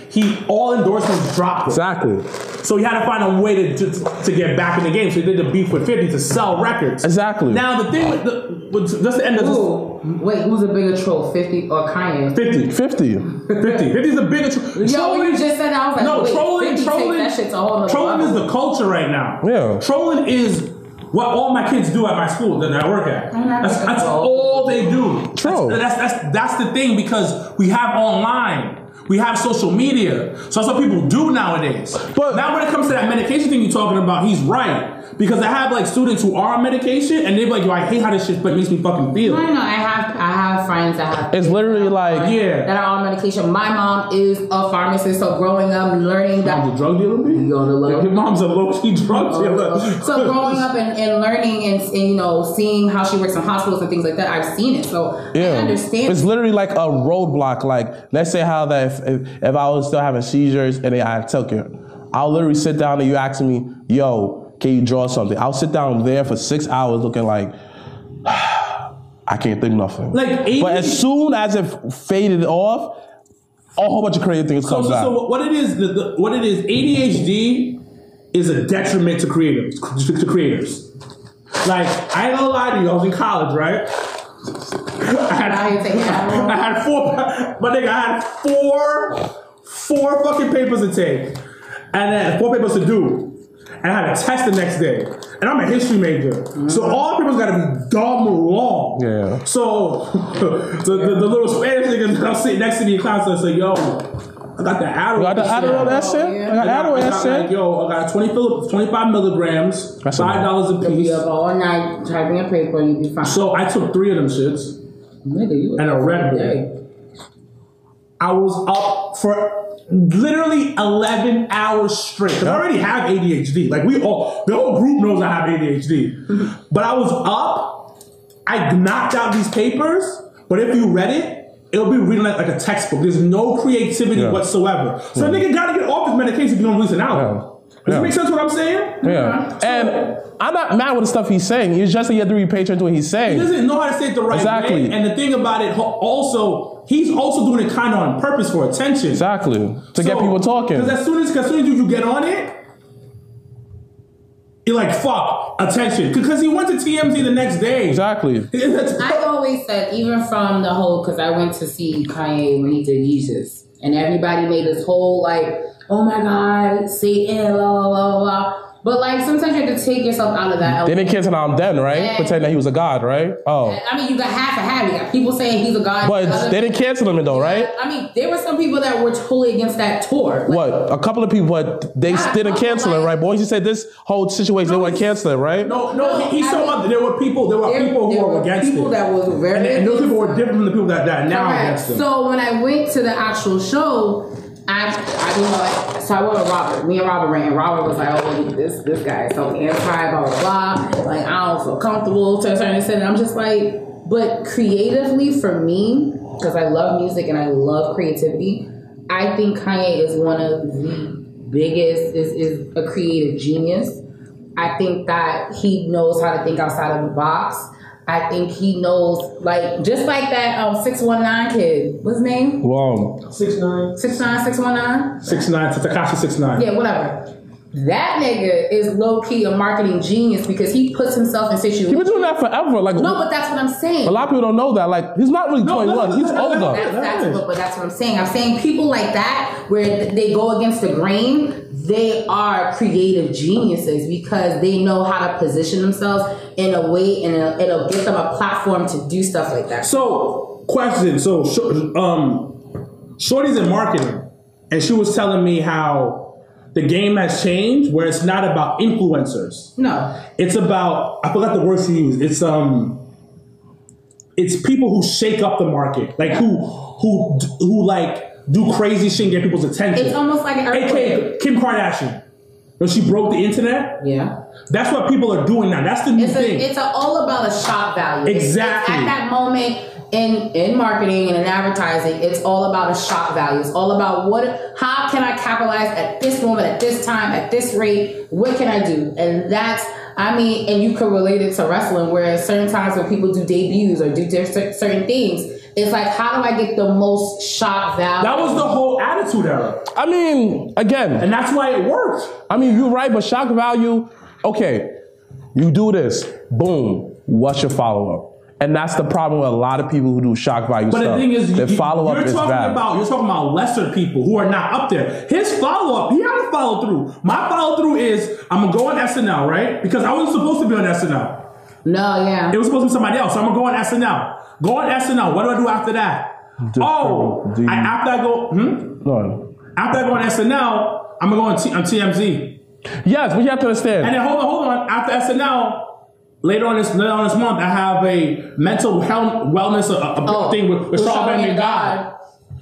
Speaker 2: all endorsements dropped.
Speaker 4: Exactly.
Speaker 2: So he had to find a way to get back in the game. So he did the beef with 50 to sell records.
Speaker 4: Exactly.
Speaker 2: Now the thing with just the end of this.
Speaker 3: Wait, who's a bigger troll, 50 or Kanye?
Speaker 2: 50. 50's a bigger troll.
Speaker 3: Yo, when you just said that, I was like,
Speaker 2: no,
Speaker 3: wait,
Speaker 2: trolling.
Speaker 3: That shit's a whole nother
Speaker 2: Trolling
Speaker 3: level.
Speaker 2: is the culture right now.
Speaker 4: Yeah.
Speaker 2: Trolling is what all my kids do at my school that I work at. That's all they do.
Speaker 4: True.
Speaker 2: That's the thing, because we have online. We have social media. So that's what people do nowadays. But now when it comes to that medication thing you're talking about, he's right. Because I have like students who are on medication and they're like, yo, I hate how this shit makes me fucking feel.
Speaker 3: No, I have friends that have.
Speaker 4: It's literally like,
Speaker 3: that are on medication. My mom is a pharmacist, so growing up learning that.
Speaker 2: Mom's a drug dealer, baby?
Speaker 3: Your
Speaker 2: mom's a low-key drug dealer.
Speaker 3: So growing up and learning and you know, seeing how she works in hospitals and things like that, I've seen it. So I understand.
Speaker 4: It's literally like a roadblock. Like, let's say how that if I was still having seizures and I took it, I'll literally sit down and you asking me, yo, can you draw something? I'll sit down there for 6 hours looking like, I can't think nothing. But as soon as it faded off, a whole bunch of crazy things comes out.
Speaker 2: So what it is, ADHD is a detriment to creators. Like, I ain't gonna lie to you, I was in college, right? I had four fucking papers to take, and then 4 papers to do. And I had a test the next day. And I'm a history major. So all the papers gotta be dumb long.
Speaker 4: Yeah.
Speaker 2: So the little Spanish nigga that'll sit next to me in class and say, yo, I got the Adderall.
Speaker 4: You got the Adderall, that's it? I got Adderall, that's it?
Speaker 2: Yo, I got 25 milligrams,
Speaker 4: that's
Speaker 2: $5 a piece.
Speaker 3: You'll be up all night typing a paper and you'll be fine.
Speaker 2: So I took 3 of them shits.
Speaker 3: Nigga,
Speaker 2: and a Red Bull. I was up for literally 11 hours straight. Because I already have ADHD. Like the whole group knows I have ADHD. But I was up, I knocked out these papers, but if you read it, it'll be reading like a textbook. There's no creativity whatsoever. So nigga gotta get off his medication if you don't release an album. Does it make sense what I'm saying?
Speaker 4: Yeah. And I'm not mad with the stuff he's saying. It's just that you have to read pay attention to what he's saying.
Speaker 2: He doesn't know how to say it the right way. And the thing about it also, he's also doing it kind of on purpose for attention.
Speaker 4: Exactly. To get people talking.
Speaker 2: Because as soon as you get on it, you're like, fuck, attention. Because he went to TMZ the next day.
Speaker 4: Exactly.
Speaker 3: I always said, even from the whole, because I went to see Kanye when he did Yeezus. And everybody made this whole like, oh my God, Satan, blah, blah, blah. But like sometimes you have to take yourself out of that.
Speaker 4: They didn't cancel him then, right?
Speaker 3: Yeah.
Speaker 4: Pretend that he was a god, right? Oh.
Speaker 3: I mean, you got half and half. You got people saying he's a god.
Speaker 4: But they didn't cancel him though, right?
Speaker 3: I mean, there were some people that were totally against that tour.
Speaker 4: Like, what? A couple of people, but they didn't cancel it, right? But once you said this whole situation, they weren't canceling it, right?
Speaker 2: No, he's talking about there were people who were against
Speaker 3: people
Speaker 2: it.
Speaker 3: That was very
Speaker 2: and those people were different from the people that are now against him.
Speaker 3: So when I went to the actual show, so I went with Robert. Me and Robert ran. Robert was like, oh, this guy is so anti, blah, blah, blah. Like, I don't feel comfortable to a certain extent. And I'm just like, but creatively for me, because I love music and I love creativity, I think Kanye is one of the biggest, is a creative genius. I think that he knows how to think outside of the box. I think he knows, like, just like that 619 kid. What's his name?
Speaker 4: Wow.
Speaker 5: 6ix9ine.
Speaker 3: 6ix9ine, 619?
Speaker 2: 6ix9ine, Tekashi 6ix9ine.
Speaker 3: Yeah, whatever. That nigga is low-key a marketing genius because he puts himself in situations.
Speaker 4: He's been doing that forever. Like,
Speaker 3: no, but that's what I'm saying.
Speaker 4: A lot of people don't know that. Like, he's not really 21. He's older.
Speaker 3: But that's what I'm saying. I'm saying people like that, where they go against the grain, they are creative geniuses because they know how to position themselves in a way, and it'll give them a platform to do stuff like that.
Speaker 2: So, question. So, Shorty's in marketing, and she was telling me how the game has changed, where it's not about influencers.
Speaker 3: No,
Speaker 2: it's about, I forgot the words he used. It's people who shake up the market, like who like do crazy shit and get people's attention.
Speaker 3: It's almost like an
Speaker 2: AKA Kim Kardashian. When she broke the internet,
Speaker 3: yeah,
Speaker 2: that's what people are doing now. That's the new thing.
Speaker 3: It's all about a shock value.
Speaker 2: Exactly.
Speaker 3: It's at that moment in marketing and in advertising, it's all about a shock value. It's all about how can I capitalize at this moment, at this time, at this rate? What can I do? And that's, and you could relate it to wrestling, where certain times when people do debuts or do certain things, it's like, how do I get the most shock value?
Speaker 2: That was the whole Attitude Era.
Speaker 4: Again.
Speaker 2: And that's why it worked.
Speaker 4: You're right, but shock value, okay, you do this, boom, what's your follow-up? And that's the problem with a lot of people who do shock value stuff.
Speaker 2: But the thing is,
Speaker 4: their follow-up is bad.
Speaker 2: You're talking about lesser people who are not up there. His follow-up, he had a follow-through. My follow-through is, I'm going to go on SNL, right? Because I wasn't supposed to be on SNL.
Speaker 3: No, yeah.
Speaker 2: It was supposed to be somebody else. So I'm going to go on SNL. Go on SNL. What do I do after that? After I go...
Speaker 4: No.
Speaker 2: After I go on SNL, I'm going to go on TMZ.
Speaker 4: Yes, but you have to understand.
Speaker 2: And then hold on. After SNL... Later on this month, I have a mental health wellness thing with Charlamagne and God.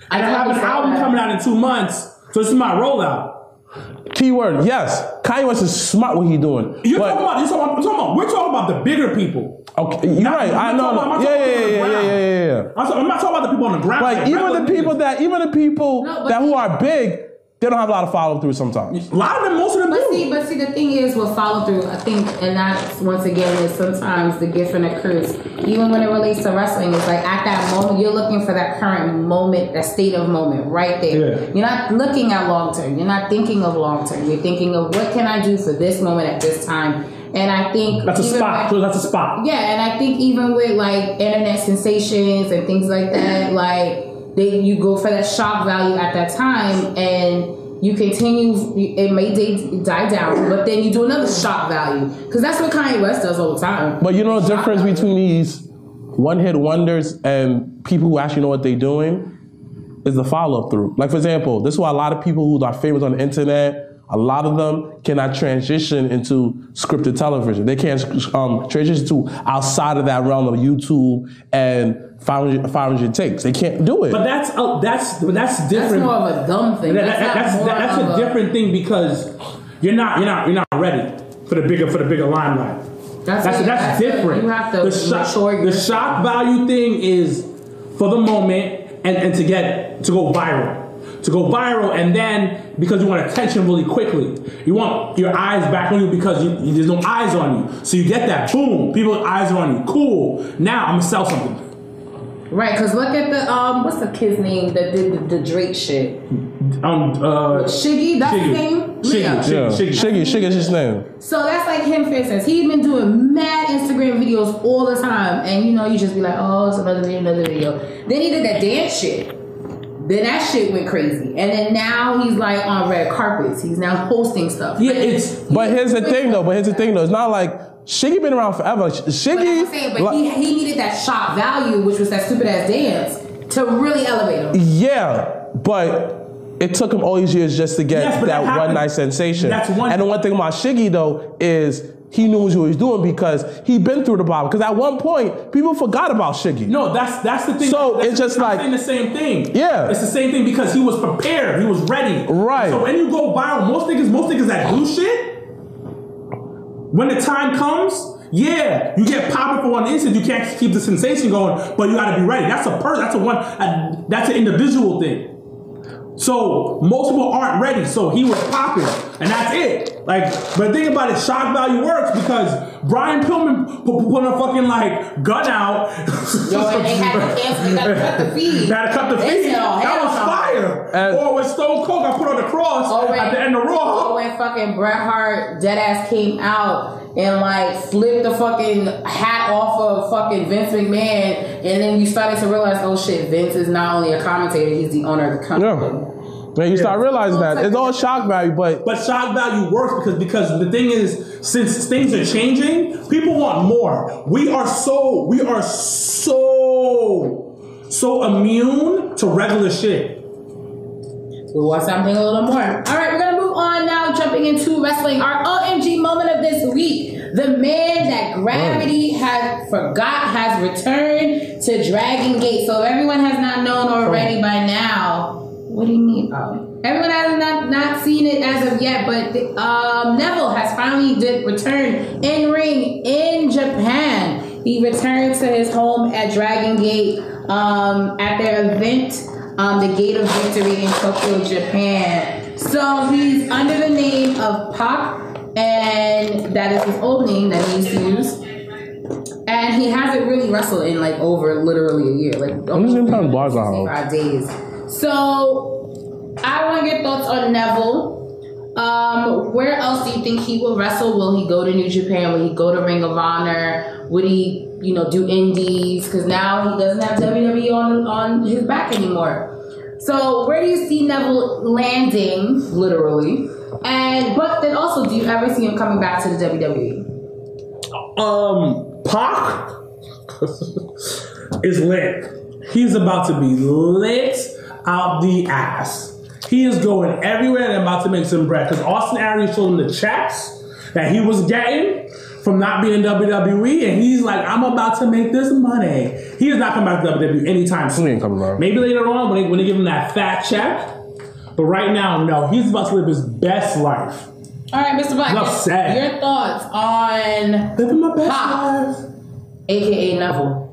Speaker 2: And I have an album coming out in 2 months. So this is my rollout.
Speaker 4: Keyword, yes. Kanye West is smart what he's doing.
Speaker 2: We're talking about the bigger people.
Speaker 4: Okay, you're right. I know. Yeah.
Speaker 2: I'm not talking about the people on the ground.
Speaker 4: Like even the people that who are big, they don't have a lot of follow through sometimes.
Speaker 2: A lot of them, most of them do.
Speaker 3: But see, the thing is with follow through, I think, and that's once again is sometimes the gift and the curse. Even when it relates to wrestling, it's like at that moment you're looking for that current moment, that state of moment, right there. Yeah. You're not looking at long term. You're not thinking of long term. You're thinking of what can I do for this moment at this time. And I think
Speaker 2: that's a spot. That's a spot.
Speaker 3: Yeah, and I think even with like internet sensations and things like that, like. You go for that shock value at that time, and you continue. It may die down, but then you do another shock value because that's what Kanye West does all the time.
Speaker 4: But you know the difference between these one-hit wonders and people who actually know what they're doing is the follow-up through. Like for example, this is why a lot of people who are famous on the internet. A lot of them cannot transition into scripted television. They can't transition to outside of that realm of YouTube and 500 takes. They can't do it.
Speaker 2: But that's different.
Speaker 3: That's more of a dumb thing.
Speaker 2: That's a different thing because you're not ready for the bigger limelight. That's different.
Speaker 3: You have to
Speaker 2: the shock value thing is for the moment and to go viral. To go viral, and then because you want attention really quickly, you want your eyes back on you because there's no eyes on you. So you get that boom, people's eyes are on you. Cool. Now I'm gonna sell something.
Speaker 3: Right, because look at the what's the kid's name that did the Drake shit? Shiggy, that's his name.
Speaker 4: Shiggy is his name.
Speaker 3: So that's like him, for instance. He's been doing mad Instagram videos all the time, and you just be like, oh, it's another video. Then he did that dance shit. Then that shit went crazy. And then now he's like on red carpets. He's now posting stuff.
Speaker 4: Yeah, But here's the thing though. It's not like Shiggy been around forever.
Speaker 3: But he needed that shock value, which was that stupid ass dance, to really elevate him.
Speaker 4: Yeah, but it took him all these years just to get that one night sensation. And the one thing about Shiggy though is he knew what he was doing because he'd been through the problem. Because at one point, people forgot about Shiggy.
Speaker 2: No, that's the thing.
Speaker 4: So it's just like
Speaker 2: saying the same thing.
Speaker 4: Yeah,
Speaker 2: it's the same thing because he was prepared. He was ready.
Speaker 4: Right.
Speaker 2: So when you go viral, most niggas that do shit, when the time comes, yeah, you get popping for one instant. You can't keep the sensation going, but you got to be ready. That's that's an individual thing. So most people aren't ready. So he was popping, and that's it. Like, but the thing about it, shock value works because Brian Pillman put a fucking like gun out.
Speaker 3: Yo, and they had to cancel. They got to cut the feed.
Speaker 2: That was fire. Or when Stone Cold got put on the cross at the end of Raw.
Speaker 3: Or when fucking Bret Hart deadass came out and like flipped the fucking hat off of fucking Vince McMahon, and then you started to realize, oh shit, Vince is not only a commentator, he's the owner of the company.
Speaker 4: Yeah. Man, you start realizing that it's all shock value, but
Speaker 2: shock value works because the thing is, since things are changing, people want more. We are so immune to regular shit.
Speaker 3: We want something a little more. All right, we're gonna move on now, jumping into wrestling. Our OMG moment of this week: the man that gravity has returned to Dragon Gate. So if everyone has not known already by now. What do you mean? Everyone has not seen it as of yet, but Neville has finally return in ring in Japan. He returned to his home at Dragon Gate at their event, the Gate of Victory in Tokyo, Japan. So he's under the name of Pac, and that is his old name that he used to use. And he hasn't really wrestled in like over literally a year, like almost 65 days. So, I want to get thoughts on Neville. Where else do you think he will wrestle? Will he go to New Japan? Will he go to Ring of Honor? Would he do indies, because now he doesn't have WWE on his back anymore. So where do you see Neville landing, literally? But then also, do you ever see him coming back to the WWE?
Speaker 2: Pac is lit. He's about to be lit out the ass. He is going everywhere and about to make some bread. Because Austin Aries showed him the checks that he was getting from not being in WWE, and he's like, I'm about to make this money. He is not coming back to WWE anytime soon.
Speaker 4: He ain't coming back.
Speaker 2: Maybe later on when they give him that fat check. But right now, no. He's about to live his best life.
Speaker 3: All right, Mr. Black. Your thoughts on
Speaker 2: living my best
Speaker 3: life, a.k.a. Neville,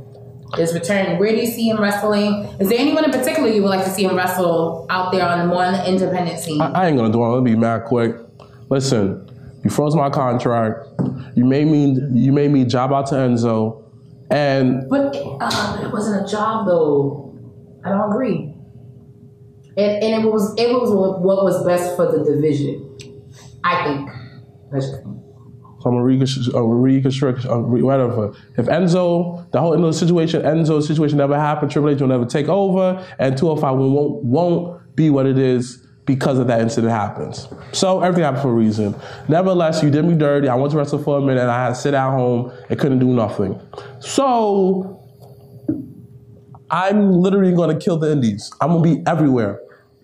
Speaker 3: is returning. Where do you see him wrestling? Is there anyone in particular you would like to see him wrestle out there on more on the independent scene?
Speaker 4: I ain't gonna do it. I'll be mad quick. Listen, you froze my contract. You made me job out to Enzo,
Speaker 3: but it wasn't a job though. I don't agree. And it was what was best for the division. I think.
Speaker 4: So I'm gonna reconstruct whatever. If Enzo situation never happened, Triple H will never take over, and 205 won't be what it is because of that incident happens. So everything happened for a reason. Nevertheless, you did me dirty. I went to wrestle for a minute, and I had to sit at home and couldn't do nothing. So I'm literally gonna kill the indies. I'm gonna be everywhere.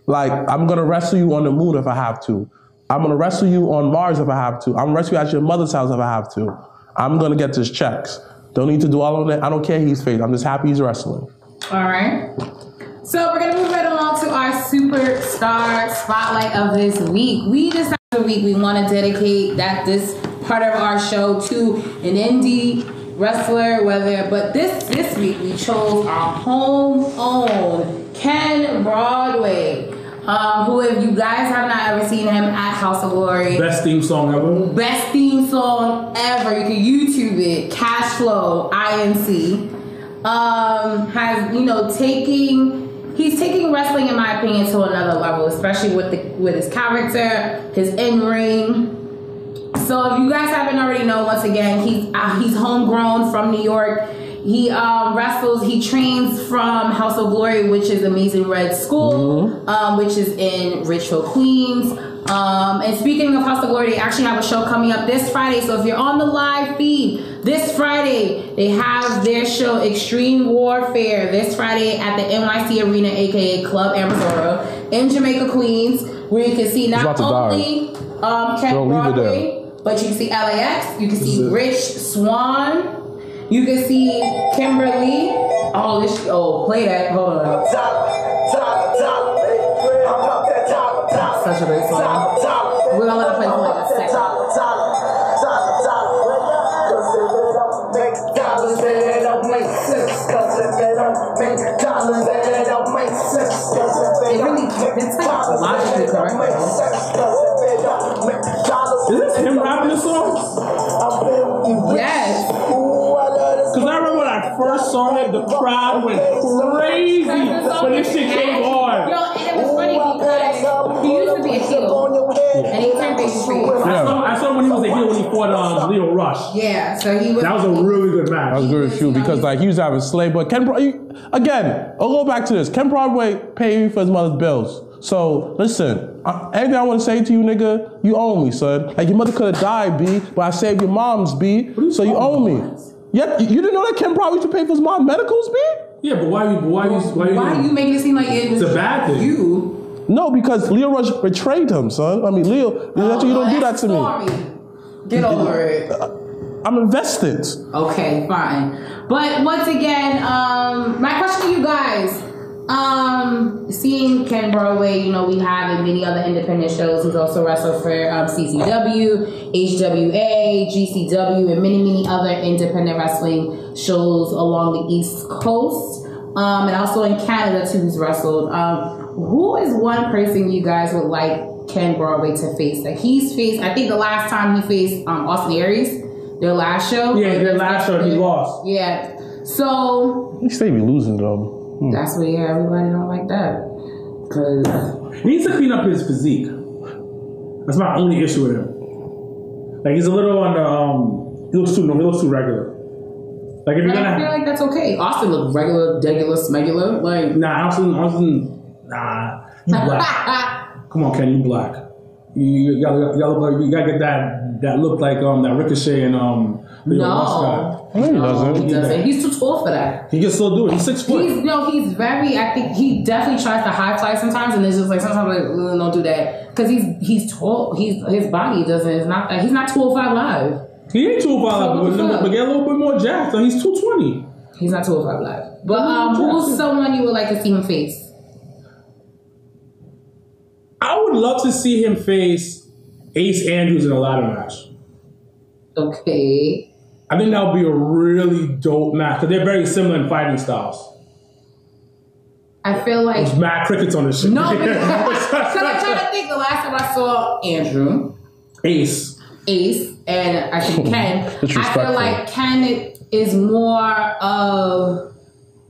Speaker 4: Like, I'm gonna wrestle you on the moon if I have to. I'm gonna wrestle you on Mars if I have to. I'm gonna wrestle you at your mother's house if I have to. I'm gonna get his checks. Don't need to do all of that. I don't care he's fake. I'm just happy he's wrestling.
Speaker 3: All right. So we're gonna move right along to our superstar spotlight of this week. We decided we want to dedicate this part of our show to an indie wrestler, but this week we chose our home-owned Ken Broadway. Who, if you guys have not ever seen him at House of Glory,
Speaker 2: best theme song ever.
Speaker 3: Best theme song ever. You can YouTube it. CashFlow INC he's taking wrestling, in my opinion, to another level, especially with his character, his in-ring. So if you guys haven't already known, once again, he's homegrown from New York. He wrestles, he trains from House of Glory, which is Amazing Red School, which is in Richfield, Queens. And speaking of House of Glory, they actually have a show coming up this Friday. So if you're on the live feed, this Friday, they have their show Extreme Warfare this Friday at the NYC Arena, aka Club Amazora, in Jamaica, Queens, where you can see not only Ken Broadway, but you can see LAX, you can see Rich Swann, you can see Kimberly. Play that. Hold on. Such a great song. We're gonna let it play for like a second. It's like logically correct.
Speaker 2: Is this him rapping this song?
Speaker 3: Yes.
Speaker 2: Because I remember when I first saw it, the crowd went crazy when this shit came on.
Speaker 3: Yo, and it was funny because he used to be a heel, and he turned babyface.
Speaker 2: I saw when he was a heel when he fought Leo Rush.
Speaker 3: Yeah, so he was.
Speaker 2: That was a really good match.
Speaker 4: That was good with you because he was having slave. But again, I'll go back to this. Ken Broadway paid for his mother's bills. So listen, anything I want to say to you, nigga, you owe me, son. Like, your mother could have died, B, but I saved your mom's, B. So you owe me. Yeah, you didn't know that Ken Broadway used to pay for his mom's medicals, B?
Speaker 2: Yeah, but why are you
Speaker 3: making it seem like it's
Speaker 2: a bad thing?
Speaker 4: No, because Leo Rush betrayed him, son. I mean, Leo, you don't do that to me.
Speaker 3: Get over it.
Speaker 4: I'm invested.
Speaker 3: Okay, fine. But once again, my question to you guys. Seeing Ken Broadway, we have in many other independent shows. He's also wrestled for CCW, HWA, GCW, and many other independent wrestling shows along the East Coast. And also in Canada too, he's wrestled. Who is one person you guys would like Ken Broadway to face? Like, he's faced, I think the last time he faced Austin Aries, their last show.
Speaker 2: Yeah, their last show he lost.
Speaker 3: Yeah. So
Speaker 4: he say he losing though.
Speaker 3: That's what everybody don't like that. Cause
Speaker 2: he needs to clean up his physique. That's my only issue with him. Like, he's a little on the he looks too regular. Like if you're
Speaker 3: I feel like that's okay. Austin look regular, smegular. Like
Speaker 2: nah, Austin, nah. You black. Come on, Ken, you black. You gotta get that look like that Ricochet and
Speaker 3: no,
Speaker 2: he
Speaker 3: doesn't. He's too tall for that.
Speaker 2: He can still do it. He's 6 foot.
Speaker 3: He's very. I think he definitely tries to high fly sometimes, and it's just like sometimes like don't do that because he's tall. His body doesn't. It's not. He's not 205 live.
Speaker 2: He ain't 205 live, but get a little bit more jacked. So he's 220.
Speaker 3: He's not 205 live. But who's someone you would like to see him face?
Speaker 2: I would love to see him face Ace Andrews in a ladder match.
Speaker 3: Okay.
Speaker 2: I think that would be a really dope match because they're very similar in fighting styles.
Speaker 3: I feel like
Speaker 2: there's mad crickets on this shit.
Speaker 3: No, because I'm trying to think. The last time I saw Andrew,
Speaker 2: Ace,
Speaker 3: and I think Ken. I feel like Ken is more of.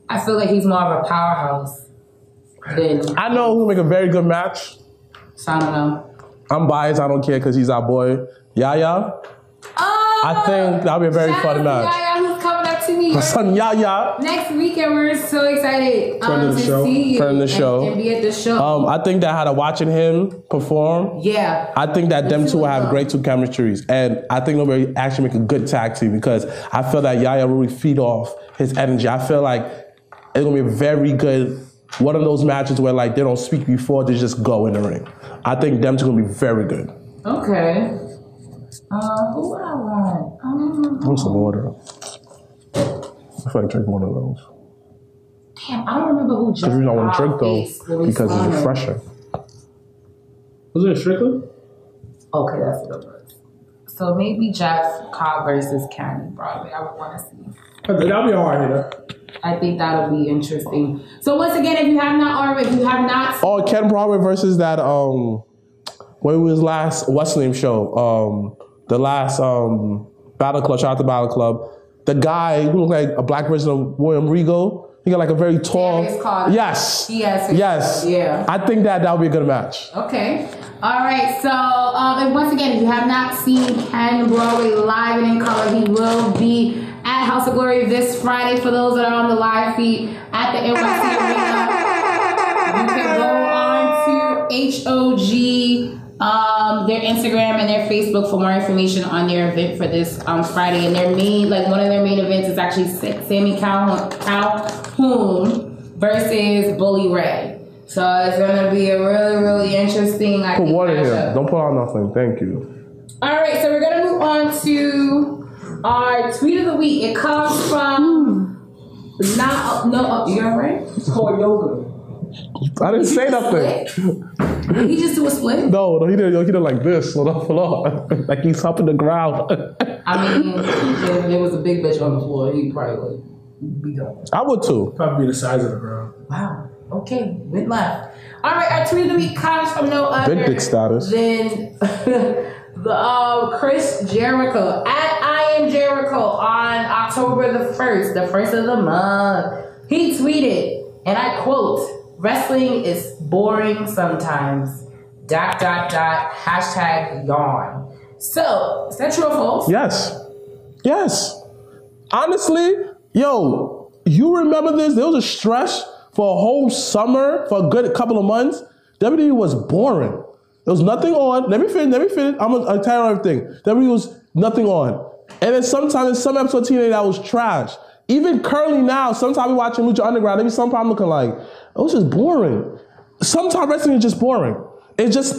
Speaker 3: I feel like he's more of a powerhouse than.
Speaker 4: I know who make a very good match.
Speaker 3: So I don't know.
Speaker 4: I'm biased. I don't care because he's our boy Yaya.
Speaker 3: Oh,
Speaker 4: I think that'll be a very fun match.
Speaker 3: Yaya, who's coming up to me?
Speaker 4: My son Yaya.
Speaker 3: Next weekend, we're so excited to see you
Speaker 4: Friend of the show.
Speaker 3: And be at the show.
Speaker 4: I think that had watching him perform.
Speaker 3: Yeah.
Speaker 4: I think that them two will have great two chemistries, and I think they'll actually make a good tag team because I feel that Yaya will really feed off his energy. I feel like it's gonna be a very good. One of those matches where like they don't speak before, they just go in the ring. I think them two gonna be very good.
Speaker 3: Okay. Who would I want?
Speaker 4: I want some water. I feel like drinking one of those.
Speaker 3: Damn, I don't remember who
Speaker 4: Jeff. The reason I want to drink though because it's refreshing.
Speaker 2: Was it a Strickland?
Speaker 3: Okay, that's what it was. So maybe Jeff Cobb versus Kanye Broadway. I would want to see.
Speaker 2: That'll be a hard hitter.
Speaker 3: I think that'll be interesting. So once again, if you have not.
Speaker 4: Oh, Ken Broadway versus that when was last what's the name show? The last Battle Club, shout out to Battle Club. The guy who looked like a black version of William Regal. He got like a very tall. Yes. Yes.
Speaker 3: Yeah.
Speaker 4: I think that would be a good match.
Speaker 3: Okay. All right. So, and once again, if you have not seen Ken Broadway live and in color, he will be at House of Glory this Friday. For those that are on the live feed at the NYC Arena, you can go on to HOG. Their Instagram and their Facebook for more information on their event for this Friday. And their one of their main events is actually Sammy Calhoun versus Bully Ray. So it's gonna be a really, really interesting.
Speaker 4: Put water here. Don't put on nothing. Thank you.
Speaker 3: All right, so we're gonna move on to our tweet of the week. It comes from you're right. It's called yoga.
Speaker 4: I didn't say nothing.
Speaker 3: Did he just do a split?
Speaker 4: No, he did like this on the floor. Like he's up in the ground.
Speaker 3: I mean, if there was a big bitch on the floor, he probably would be done.
Speaker 4: I would too.
Speaker 2: Probably be the size of the ground.
Speaker 3: Wow. Okay, went left. All right, our tweet of the week comes from no other
Speaker 4: big dick status
Speaker 3: than Chris Jericho at I Am Jericho on October the 1st, the first of the month. He tweeted, and I quote, "Wrestling is boring sometimes. ... #yawn." So, is that true or false?
Speaker 4: Yes. Honestly, yo, you remember this? There was a stretch for a whole summer, for a good couple of months. WWE was boring. There was nothing on. Let me finish. I'm gonna tell you everything. WWE was nothing on. And then sometimes in some episode of TNA that was trash. Even currently now, sometimes we watching Lucha Underground, maybe sometimes I'm looking like, it was just boring. Sometimes wrestling is just boring. It's just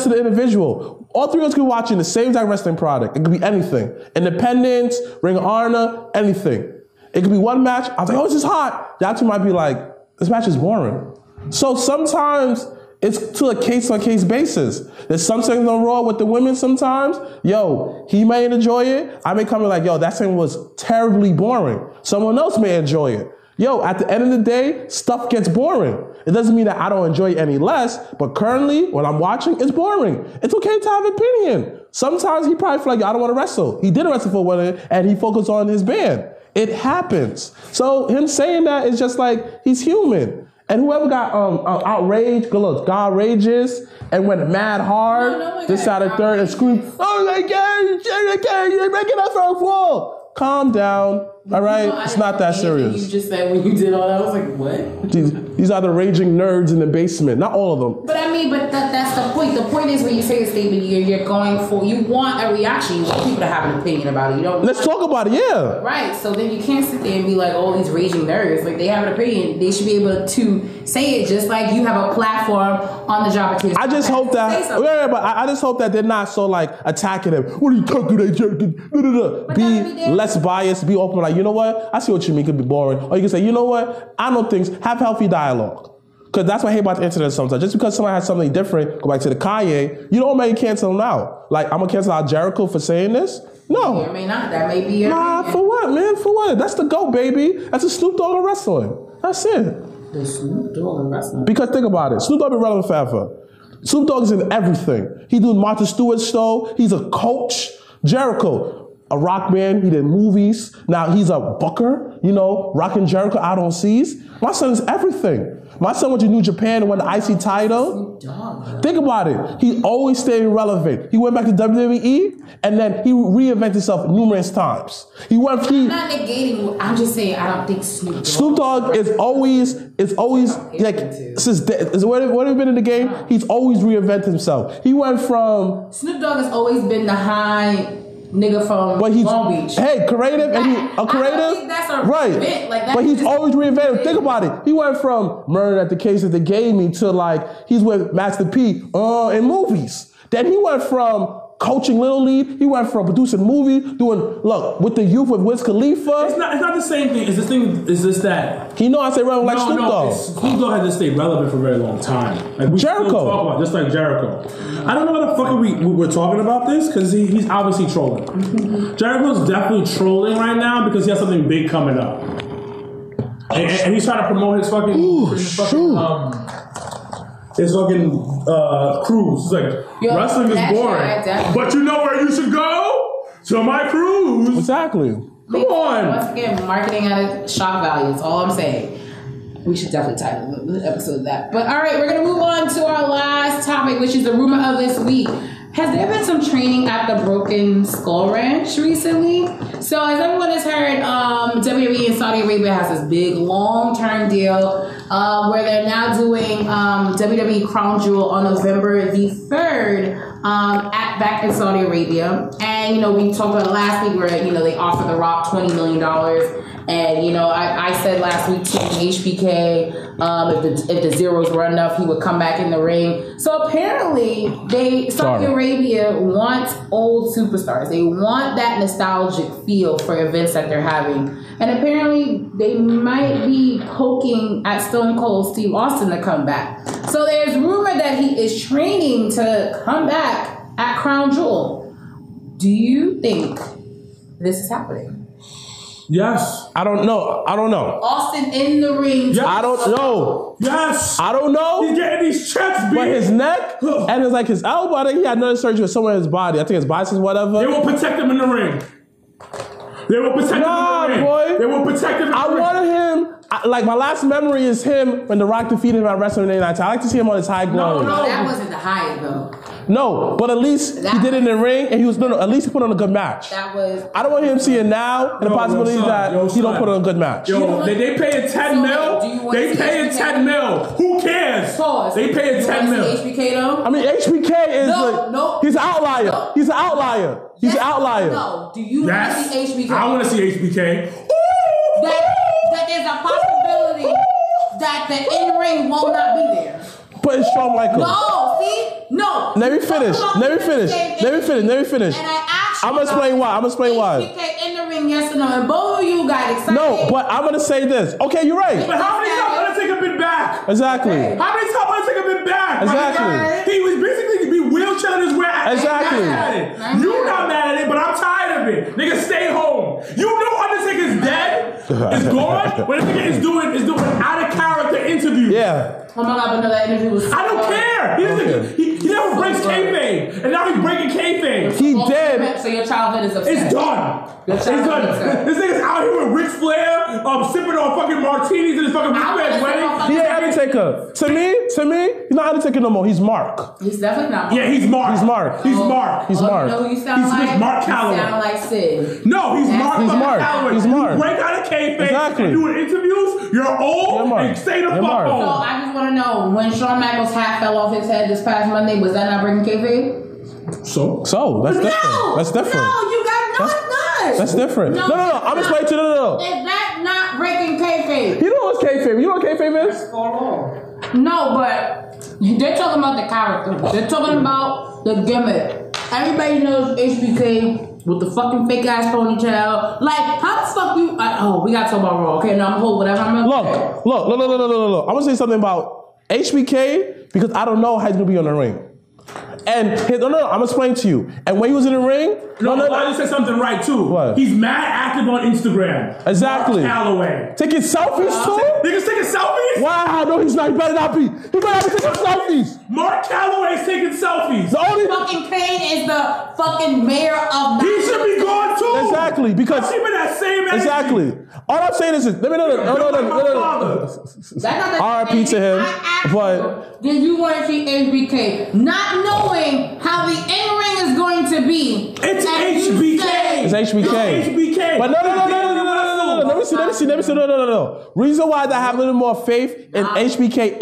Speaker 4: to the individual. All three of us could be watching the same exact wrestling product. It could be anything. Independence, Ring of Honor, anything. It could be one match. I was like, oh, it's just hot. The other might be like, this match is boring. So sometimes it's to a case-by-case basis. There's some things on Raw with the women sometimes. Yo, he may enjoy it. I may come in like, yo, that thing was terribly boring. Someone else may enjoy it. Yo, at the end of the day, stuff gets boring. It doesn't mean that I don't enjoy it any less, but currently, when I'm watching, it's boring. It's okay to have an opinion. Sometimes he probably feel like, yo, I don't want to wrestle. He did wrestle for one, and he focused on his band. It happens. So him saying that is just like, he's human. And whoever got outraged, got outrageous, and went mad hard, decided third and screamed, oh my God, you're making us for a fall. Calm down. All right, it's not that serious.
Speaker 3: You just said when you did all that, I was like, what?
Speaker 4: These are the raging nerds in the basement. Not all of them.
Speaker 3: But I mean, that's the point. The point is when you say a statement, you're going for, you want a reaction. You want people to have an opinion about it. You don't.
Speaker 4: Let's talk about it, yeah.
Speaker 3: Right. So then you can't sit there and be like, oh, these raging nerds. Like, they have an opinion. They should be able to say it just like you have a platform on the job.
Speaker 4: I just hope that, but I just hope that they're not so like attacking him. What are you talking about? Be less biased, be open, like, you know what? I see what you mean, it could be boring. Or you can say, you know what? I know things, have healthy dialogue. Because that's what I hate about the internet sometimes. Just because someone has something different, go back to the Kanye, you don't make cancel them out. Like, I'm going to cancel out Jericho for saying this? No.
Speaker 3: May or may not. That may be your opinion.
Speaker 4: For what, man? For what? That's the GOAT, baby. That's a Snoop Dogg of wrestling. That's it.
Speaker 3: The Snoop Dogg of wrestling?
Speaker 4: Because think about it. Snoop Dogg be relevant forever. Snoop Dogg is in everything. He doing Martha Stewart's show. He's a coach. Jericho, a rock man. He did movies. Now he's a booker, you know, rocking Jericho out on seas. My son is everything. My son went to New Japan and won the IC title. Think about it. He always stayed relevant. He went back to WWE and then he reinvented himself numerous times. He went.
Speaker 3: I'm not negating. I'm just saying I don't think
Speaker 4: Snoop Dogg is always like since what have been in the game. He's always reinvented himself. He went from
Speaker 3: Snoop Dogg has always been the high nigga from Long Beach.
Speaker 4: Hey, creative, and he a creative. I think that's a right. Like that, but he's always reinvented. Think about it. He went from Murder at the Case that they gave me to like he's with Master P in movies. Then he went from coaching Little League. He went from producing movies, with the youth with Wiz Khalifa.
Speaker 2: It's not the same thing. Is this that?
Speaker 4: You know I say relevant like Snoop Dogg.
Speaker 2: Snoop Dogg has to stay relevant for a very long time. Like we
Speaker 4: Jericho.
Speaker 2: Still talk about just like Jericho. I don't know what the fuck we're talking about this because he's obviously trolling. Jericho's definitely trolling right now because he has something big coming up. And he's trying to promote his fucking cruise. It's like, wrestling is boring. But you know where you should go? To my cruise.
Speaker 4: Exactly.
Speaker 2: Come on.
Speaker 3: Once again, marketing at a shock value. That's all I'm saying. We should definitely title the episode of that. But all right, we're going to move on to our last topic, which is the rumor of this week. Has there been some training at the Broken Skull Ranch recently? So as everyone has heard, WWE in Saudi Arabia has this big long-term deal where they're now doing WWE Crown Jewel on November the 3rd back in Saudi Arabia. And, we talked about it last week where, they offered The Rock $20 million. And, I said last week to HBK, if the zeros were enough, he would come back in the ring. So apparently, Saudi Arabia wants old superstars. They want that nostalgic feel for events that they're having. And apparently, they might be poking at Stone Cold Steve Austin to come back. So there's rumor that he is training to come back at Crown Jewel. Do you think this is happening?
Speaker 2: Yes.
Speaker 4: I don't know.
Speaker 3: Austin in the ring.
Speaker 2: Yes.
Speaker 4: I don't know.
Speaker 2: Yes.
Speaker 4: I don't know.
Speaker 2: He's getting these checks, B.
Speaker 4: But his neck and it's like his elbow, I think he had another surgery somewhere in his body. I think his biceps, whatever.
Speaker 2: They will protect him in the ring. They will protect him in the ring.
Speaker 4: Boy.
Speaker 2: They will protect him in the ring.
Speaker 4: I wanted him. My last memory is him when The Rock defeated him at WrestleMania 19. I like to see him on his high glory.
Speaker 3: No, that wasn't the high though.
Speaker 4: No, but at least he did it in the ring, and he was at least he put on a good match.
Speaker 3: That was.
Speaker 4: I don't want him seeing now, and the possibility that he don't put on a good match.
Speaker 2: They pay 10 mil. They pay 10 mil. Who cares?
Speaker 3: Pause.
Speaker 2: They pay 10 mil.
Speaker 3: HBK though.
Speaker 4: I mean, HBK is he's an outlier.
Speaker 3: No.
Speaker 4: He's an outlier. He's an outlier.
Speaker 3: No. Do you want to see HBK?
Speaker 2: I want to see HBK.
Speaker 3: That there's a possibility that the in-ring will not be there.
Speaker 4: But it's Shawn Michaels.
Speaker 3: No, see? No.
Speaker 4: Let me finish. And I asked you. I'm going to explain why.
Speaker 3: HBK in the ring, yes or no? And both of you got excited.
Speaker 4: No, but I'm going to say this. Okay, you're right.
Speaker 2: But how many times Undertaker been back?
Speaker 4: Exactly.
Speaker 2: How many times Undertaker been back?
Speaker 4: Exactly.
Speaker 2: He was basically be wheelchairing his way out.
Speaker 4: Exactly.
Speaker 2: You're not mad at it, but I'm tired of it. Nigga, stay home. You know Undertaker's dead. It's gone. What nigga is doing out of character interviews.
Speaker 4: Yeah.
Speaker 3: Oh my God, but no, that interview was.
Speaker 2: I don't care. He never breaks kayfabe, and now he's breaking kayfabe.
Speaker 4: He did.
Speaker 3: So your childhood is upset.
Speaker 2: It's done. It's done. This nigga's out here with Ric Flair, sipping on fucking martinis in his fucking Ric Flair's wedding.
Speaker 4: He ain't Undertaker. To me, he's not Undertaker no more. He's Mark.
Speaker 3: He's definitely not.
Speaker 2: Yeah, he's Mark.
Speaker 4: He's Mark.
Speaker 2: He's Mark.
Speaker 4: He's Mark.
Speaker 3: You know who you sound like?
Speaker 2: He's Mark Calloway.
Speaker 3: You sound like Sid.
Speaker 2: No, he's Mark.
Speaker 4: He's Mark.
Speaker 2: Calloway.
Speaker 4: He's Mark.
Speaker 2: You break out of kayfabe
Speaker 4: Exactly.
Speaker 2: and doing interviews. You're old
Speaker 4: Mark.
Speaker 2: and stay the fuck
Speaker 4: Mark.
Speaker 3: So
Speaker 2: home.
Speaker 3: I just want to know, when Shawn Michaels' hat fell off his head this past Monday, was that not breaking kayfabe?
Speaker 2: So
Speaker 4: that's different.
Speaker 3: No,
Speaker 4: That's different.
Speaker 3: No, you got no, it's not.
Speaker 4: That's different. No. I'm explaining to you. No.
Speaker 3: Is that not breaking kayfabe?
Speaker 4: You know what's kayfabe? You know what kayfabe is?
Speaker 3: No, but they're talking about the character. They're talking about the gimmick. Everybody knows HBK with the fucking fake ass ponytail. Like, how the fuck you? We gotta talk about Raw. Okay, no, I'm hold whatever.
Speaker 4: Look. I'm gonna say something about HBK because I don't know how he's gonna be on the ring. And I'm gonna explain to you. And when he was in the ring,
Speaker 2: you said something right too.
Speaker 4: What?
Speaker 2: He's mad active on Instagram.
Speaker 4: Exactly.
Speaker 2: Mark Calloway.
Speaker 4: Taking selfies too?
Speaker 2: Niggas taking selfies?
Speaker 4: Wow, no, he's not. He better not be. He better not be taking selfies.
Speaker 2: Mark Calloway's taking selfies.
Speaker 4: The only
Speaker 3: fucking Kane is the fucking mayor of.
Speaker 2: He should be gone too.
Speaker 4: Exactly, because
Speaker 2: keeping that same energy.
Speaker 4: Exactly. All I'm saying is, let me know. RIP to him. But
Speaker 3: did you want to see HBK not knowing how the in-ring is going to be?
Speaker 2: It's HBK.
Speaker 4: It's HBK.
Speaker 2: It's HBK.
Speaker 4: But no. Let me see. No. Reason why I have a little more faith in HBK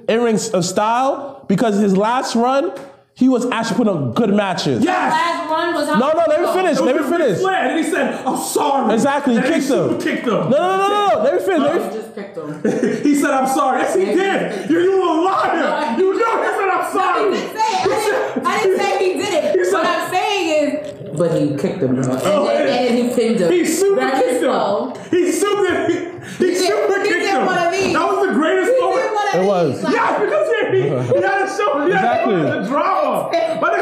Speaker 4: in-ring style because his last run, he was actually putting on good matches.
Speaker 2: Yes.
Speaker 3: Last run was how
Speaker 4: let me finish.
Speaker 2: And then he said, "I'm sorry."
Speaker 4: Exactly. He kicked him. No. Let me finish.
Speaker 3: just picked him.
Speaker 2: He said, "I'm sorry." Yes, he did. You a liar. You know he said, "I'm sorry."
Speaker 3: No, he didn't say it. I didn't say he did it. What I'm saying is, but he kicked him. And then he pinned him.
Speaker 2: He super kicked him. He super kicked him. That was the greatest moment.
Speaker 4: It was.
Speaker 2: Yeah, because he had a show. He had the drama. But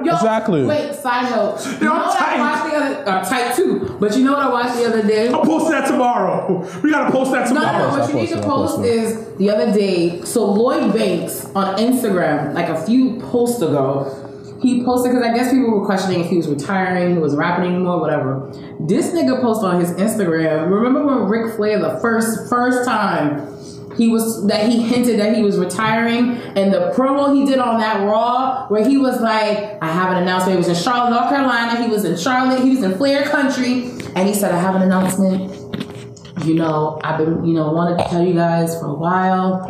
Speaker 4: Exactly.
Speaker 3: Wait, side note. You know what
Speaker 2: tight.
Speaker 3: I watched the other I'm tight too. But you know what I watched the other day?
Speaker 2: I'll post that tomorrow. We gotta post that tomorrow.
Speaker 3: No, what you need to post is the other day. So Lloyd Banks on Instagram, like a few posts ago, he posted because I guess people were questioning if he was retiring, he wasn't rapping anymore, whatever. This nigga posted on his Instagram. Remember when Ric Flair the first time he hinted that he was retiring, and the promo he did on that Raw where he was like, I have an announcement. He was in Charlotte, North Carolina. He was in Charlotte. He was in Flair country, and he said, I have an announcement. I've been wanted to tell you guys for a while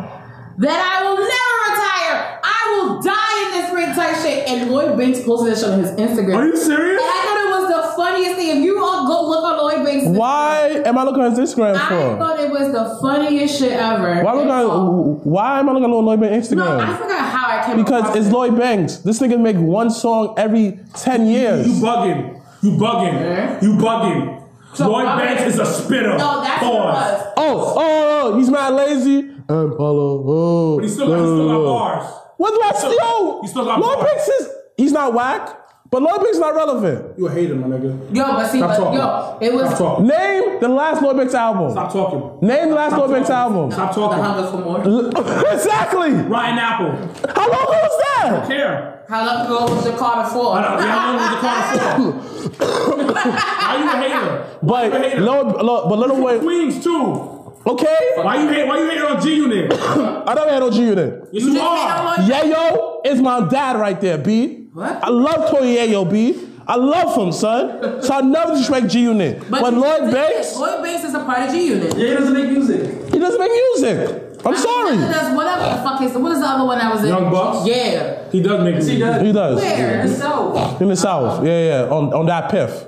Speaker 3: that I will never retire. I will die in this ring type shit. And Lloyd Banks posted that shit on his Instagram.
Speaker 2: Are you serious?
Speaker 3: And I thought it was the funniest thing. If you all go look on Lloyd Banks' Instagram.
Speaker 4: Why am I looking at his Instagram for?
Speaker 3: I thought it was the funniest shit ever.
Speaker 4: Why am I looking at Lloyd Banks' Instagram?
Speaker 3: No, I forgot how I came
Speaker 4: because it's Lloyd Banks. This nigga make one song every 10 years.
Speaker 2: You bugging. So Lloyd Banks is a spitter.
Speaker 3: No, that's what it was.
Speaker 4: Oh, he's mad lazy. And Paulo.
Speaker 2: But he still got bars.
Speaker 4: What's last?
Speaker 2: He still got
Speaker 4: Lloyd
Speaker 2: bars.
Speaker 4: Banks he's not whack, but Lloyd Banks is not relevant.
Speaker 2: You a hater, my nigga.
Speaker 3: It was.
Speaker 2: Stop talking.
Speaker 4: Name the last Lloyd Banks album.
Speaker 2: Stop talking.
Speaker 4: Name the last Lloyd Banks album.
Speaker 2: Stop talking.
Speaker 3: The Hunger for More.
Speaker 4: Exactly.
Speaker 2: Rotten Apple.
Speaker 4: How long ago was that?
Speaker 2: I don't care.
Speaker 3: How long ago was the Carter 4?
Speaker 2: How long was the Carter 4? Why you a hater?
Speaker 4: But Lil Wayne.
Speaker 2: Queens too.
Speaker 4: Okay.
Speaker 2: Why you hating on G Unit?
Speaker 4: I never had on G Unit.
Speaker 2: Yes, you are.
Speaker 4: Yayo is my dad right there, B.
Speaker 3: What?
Speaker 4: I love Toy Yayo, B. I love him, son. So I never disrespect G Unit. But Lloyd Banks
Speaker 3: is a part of G Unit.
Speaker 5: Yeah, he doesn't make music.
Speaker 4: He doesn't make music. I'm sorry.
Speaker 3: Whatever the fuck is. What is the other one that was in?
Speaker 2: Young Bucks?
Speaker 3: Yeah.
Speaker 2: He does make music.
Speaker 4: He does.
Speaker 3: Where? In the South.
Speaker 4: In the South. Yeah. On that piff.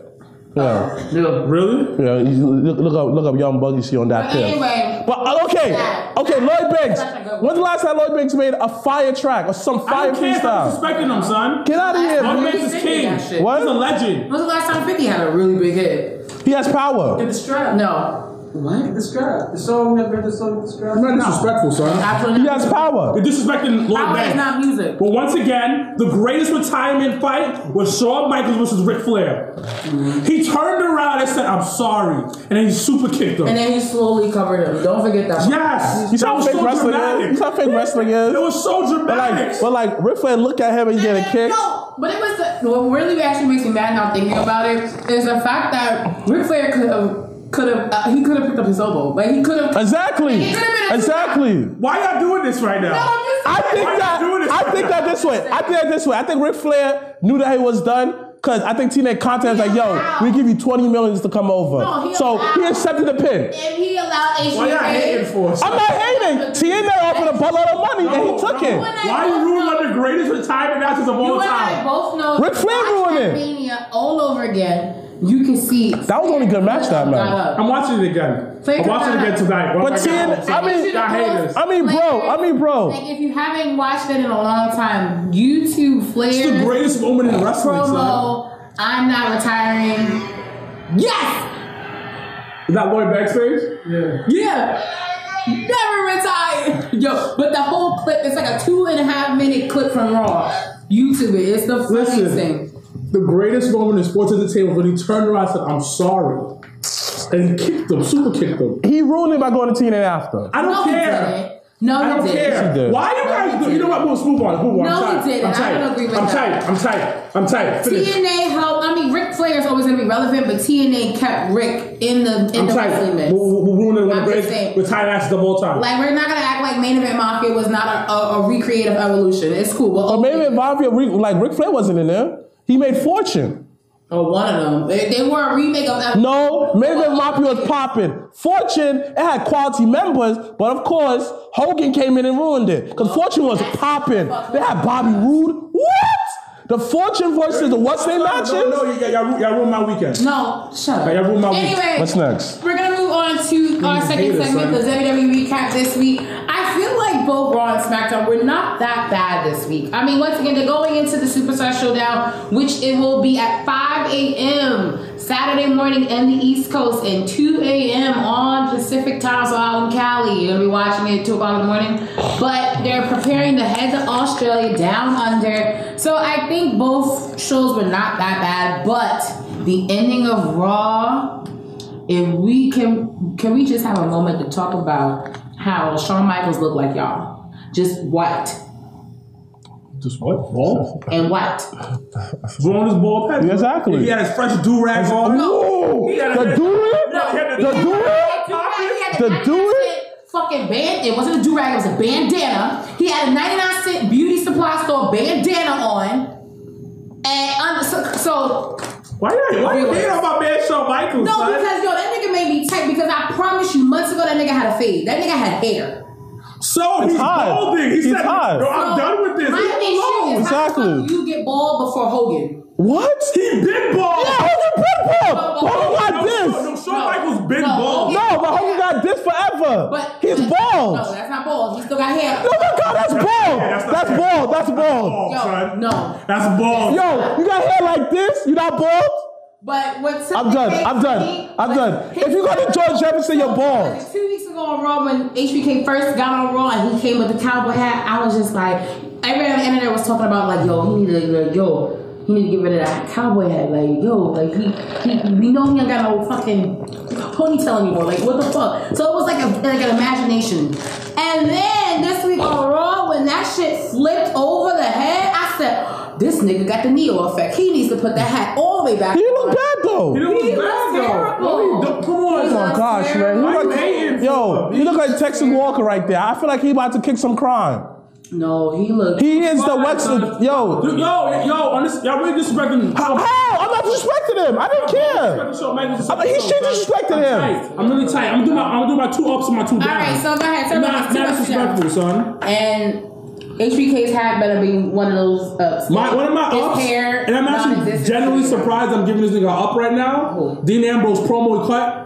Speaker 4: Yeah.
Speaker 2: Really?
Speaker 4: Yeah. Look up Young Buck. You see on that piff.
Speaker 3: Anyway.
Speaker 4: But okay, Lloyd Banks. When's the last time Lloyd Banks made a fire track or some fire freestyle?
Speaker 2: I'm disrespecting him, son.
Speaker 4: Get out of here,
Speaker 2: Lloyd
Speaker 4: man.
Speaker 2: Banks is king.
Speaker 4: What?
Speaker 2: He's a legend.
Speaker 3: When was the last time 50 had a really big hit?
Speaker 4: He has power.
Speaker 5: In the strap.
Speaker 3: No. What?
Speaker 5: The strap. The song that the song the strap.
Speaker 2: I'm not disrespectful, son.
Speaker 3: Absolutely.
Speaker 4: He has power.
Speaker 2: You're disrespecting Lloyd
Speaker 3: Power
Speaker 2: Banks.
Speaker 3: is not music.
Speaker 2: But once again, the greatest retirement fight was Shawn Michaels versus Ric Flair. He turned around and said, I'm sorry. And then he super kicked him.
Speaker 3: And then he slowly covered him. Don't forget that.
Speaker 2: Yes.
Speaker 4: You saw fake wrestling is? You saw fake wrestling is?
Speaker 2: It was so dramatic.
Speaker 4: But like Ric Flair look at him and get a kick.
Speaker 3: No, but it was what really actually makes me mad now thinking about it is the fact that Ric Flair could have picked up his elbow. Like he could have
Speaker 4: Exactly.
Speaker 2: Why y'all doing this right now?
Speaker 4: I think that this way. I think Ric Flair knew that he was done. Cause I think TNA contacted like, yo, we give you $20 million to come over. So he accepted the pin.
Speaker 3: And he allowed HBK.
Speaker 2: Why y'all hating for us?
Speaker 4: I'm not hating. TNA offered a buttload of money and he took it.
Speaker 2: Why you ruining one of the greatest retirement matches of all time?
Speaker 3: You and I both know.
Speaker 4: Ric Flair ruined it.
Speaker 3: Mania all over again. You can see
Speaker 4: that was only good match that night.
Speaker 2: I'm watching it again. I'm watching it again tonight.
Speaker 4: But TNA, I mean, bro.
Speaker 3: Like if you haven't watched it in a long time, YouTube Flair's
Speaker 2: it's the greatest moment in wrestling.
Speaker 3: Promo. I'm not retiring. Yes.
Speaker 2: Is that Lloyd backstage?
Speaker 3: Yeah. Never retire. Yo, but the whole clip, it's like a 2.5 minute clip from Raw. YouTube it. It's the funniest thing.
Speaker 2: The greatest moment in sports entertainment when he turned around and said, "I'm sorry," and he kicked him, super kicked him.
Speaker 4: He ruined it by going to TNA after.
Speaker 2: I don't care.
Speaker 3: No,
Speaker 2: I don't care. Why you guys do? You know what? Move on.
Speaker 3: No, he didn't. I don't agree with that.
Speaker 2: I'm tight.
Speaker 3: TNA helped. I mean, Ric Flair is always going to be relevant, but TNA kept Rick in the wrestling mix.
Speaker 2: We're ruining one of the greatest retired matches of all time.
Speaker 3: Like, we're not going to act like Main Event Mafia was not a recreative evolution. It's cool.
Speaker 4: But Main Event Mafia, like Ric Flair wasn't in there. He made Fortune.
Speaker 3: Oh, one of them. They were a remake of that.
Speaker 4: No, Main Event Mafia was popping. Fortune, it had quality members, but of course, Hogan came in and ruined it. Because Fortune was popping. They had Bobby Roode. What? The Fortune versus the what's name matches?
Speaker 2: No, y'all ruined my weekend.
Speaker 3: No, shut up.
Speaker 2: Y'all ruined my weekend.
Speaker 3: Anyway,
Speaker 4: what's next?
Speaker 3: We're going to move on to our second segment, the WWE recap this week. I feel like both Raw and SmackDown were not that bad this week. I mean, once again, they're going into the Superstar Showdown, which it will be at 5 a.m. Saturday morning in the East Coast and 2 a.m. on Pacific time, so out in Cali. You're going to be watching it at 2 o'clock in the morning. But they're preparing to head to Australia, down under. So I think both shows were not that bad, but the ending of Raw, if we can we just have a moment to talk about how Shawn Michaels looked like y'all? Just white.
Speaker 2: Just what? Bald?
Speaker 3: And white.
Speaker 2: Growing his bald head.
Speaker 4: Exactly.
Speaker 2: He had his fresh do-rag on.
Speaker 4: No. The do-rag? The do-rag?
Speaker 3: Fucking band. It wasn't a do-rag, it was a bandana. He had a 99-cent beauty supply store bandana on. And so
Speaker 2: why you hating on my man Shawn Michaels?
Speaker 3: No, son? Because that nigga made me tight because I promise you months ago that nigga had a fade. That nigga had hair.
Speaker 2: So he's balding. He said,
Speaker 4: hot.
Speaker 2: "Yo, I'm done with this."
Speaker 3: My issue is
Speaker 4: exactly.
Speaker 3: How you get bald before Hogan?
Speaker 4: What?
Speaker 2: He been bald.
Speaker 4: Yeah, Hogan been bald. Hogan got this.
Speaker 2: No, Shawn Michaels been bald.
Speaker 4: No, but Hogan got this forever.
Speaker 3: But
Speaker 4: he's bald.
Speaker 3: No, that's not bald. He still got hair.
Speaker 4: No, my God, that's bald. That's bald. That's bald.
Speaker 3: Yo, no,
Speaker 2: that's bald.
Speaker 4: Yo, you got hair like this? You not bald?
Speaker 3: But what's
Speaker 4: I'm done. If you go to George Jefferson, you're bald.
Speaker 3: 2 weeks ago on Raw, when HBK first got on Raw and he came with the cowboy hat, I was just like, everybody on the internet was talking about like, yo, he need to get rid of that cowboy hat. Like, yo, like we know he ain't got no fucking ponytail anymore. Like, what the fuck? So it was like an imagination. And then this week on Raw, when that shit flipped over the head, I said, this nigga got the Neo effect. He needs to put that hat all the way back.
Speaker 4: He didn't look bad though.
Speaker 2: He didn't look bad though. Come on.
Speaker 4: Oh my gosh, man. You look like Texas Walker right there. I feel like he about to kick some crime.
Speaker 3: No, he looked.
Speaker 4: He is the Wexler. Yo,
Speaker 2: y'all really disrespecting.
Speaker 4: How? I'm not disrespecting him. I didn't care. He should disrespected him.
Speaker 2: I'm really tight. I'm gonna do my 2 ups and my 2 downs.
Speaker 3: All right, so go ahead.
Speaker 2: Not disrespectful, son.
Speaker 3: And HBK's hat better be one of those ups.
Speaker 2: One of my ups, and I'm actually genuinely surprised I'm giving this nigga an up right now. Dean Ambrose promo he cut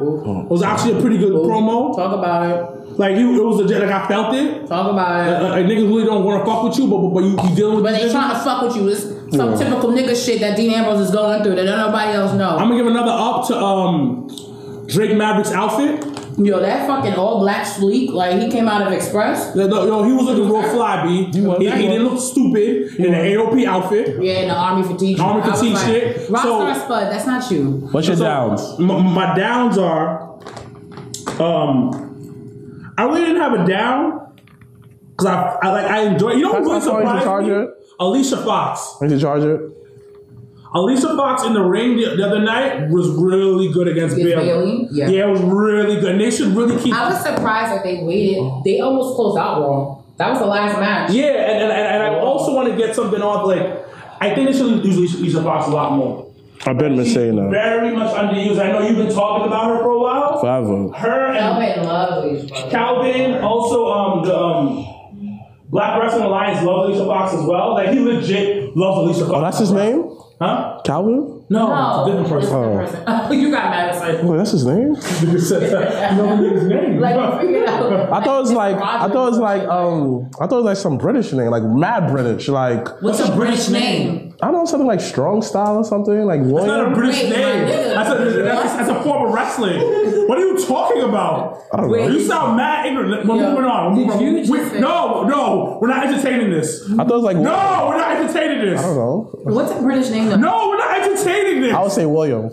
Speaker 2: was actually a pretty good promo.
Speaker 3: Talk about it.
Speaker 2: Like it was legit. Like I felt it.
Speaker 3: Talk about it.
Speaker 2: Like niggas really don't want to fuck with you, but you dealing with.
Speaker 3: But they trying to fuck with you. It's some typical nigga shit that Dean Ambrose is going through that nobody else know.
Speaker 2: I'm gonna give another up to Drake Maverick's outfit.
Speaker 3: Yo, that fucking all black sleek, like he came out of Express.
Speaker 2: Yo, he was looking real fly, B. He didn't look stupid in the AOP outfit.
Speaker 3: Yeah, in the Army fatigue.
Speaker 2: Shit.
Speaker 3: Rockstar Spud, that's not you.
Speaker 4: What's your downs?
Speaker 2: My downs are, I really didn't have a down because I enjoy. You know who really surprised me?
Speaker 4: Alicia
Speaker 2: Fox.
Speaker 4: Need to charge it.
Speaker 2: Alicia Fox in the ring the other night was really good against Bailey.
Speaker 3: Yeah,
Speaker 2: it was really good. And they should really keep.
Speaker 3: I was surprised that they waited. They almost closed out Raw. That was the last match.
Speaker 2: Yeah, and I also want to get something off. Like, I think they should use Alicia Fox a lot more.
Speaker 4: I've been saying that.
Speaker 2: Very much underused. I know you've been talking about her for a while.
Speaker 4: Forever.
Speaker 2: Her and
Speaker 3: Calvin loves Alicia Fox.
Speaker 2: Calvin, also the Black Wrestling Alliance loves Alicia Fox as well. Like, he legit loves Alicia Fox.
Speaker 4: Oh, that's his name?
Speaker 2: Huh?
Speaker 4: Calvin?
Speaker 2: No, it's a different person.
Speaker 3: Oh, you got mad at
Speaker 4: Wait, that's his name?
Speaker 2: You know his name.
Speaker 3: Like, figure it out.
Speaker 4: I thought it was like some British name, like mad British, like.
Speaker 3: What's a British name?
Speaker 4: I don't know, something like Strong Style or something, like
Speaker 2: That's
Speaker 4: William.
Speaker 2: not a British name. That's a form of wrestling. What are you talking about?
Speaker 4: I don't know.
Speaker 2: You sound mad ignorant. We're moving on. No, we're not entertaining this.
Speaker 4: I thought it was like.
Speaker 2: No, we're not entertaining this.
Speaker 4: I don't know.
Speaker 3: What's a British name though?
Speaker 2: No, we're not entertaining this.
Speaker 4: I would say William.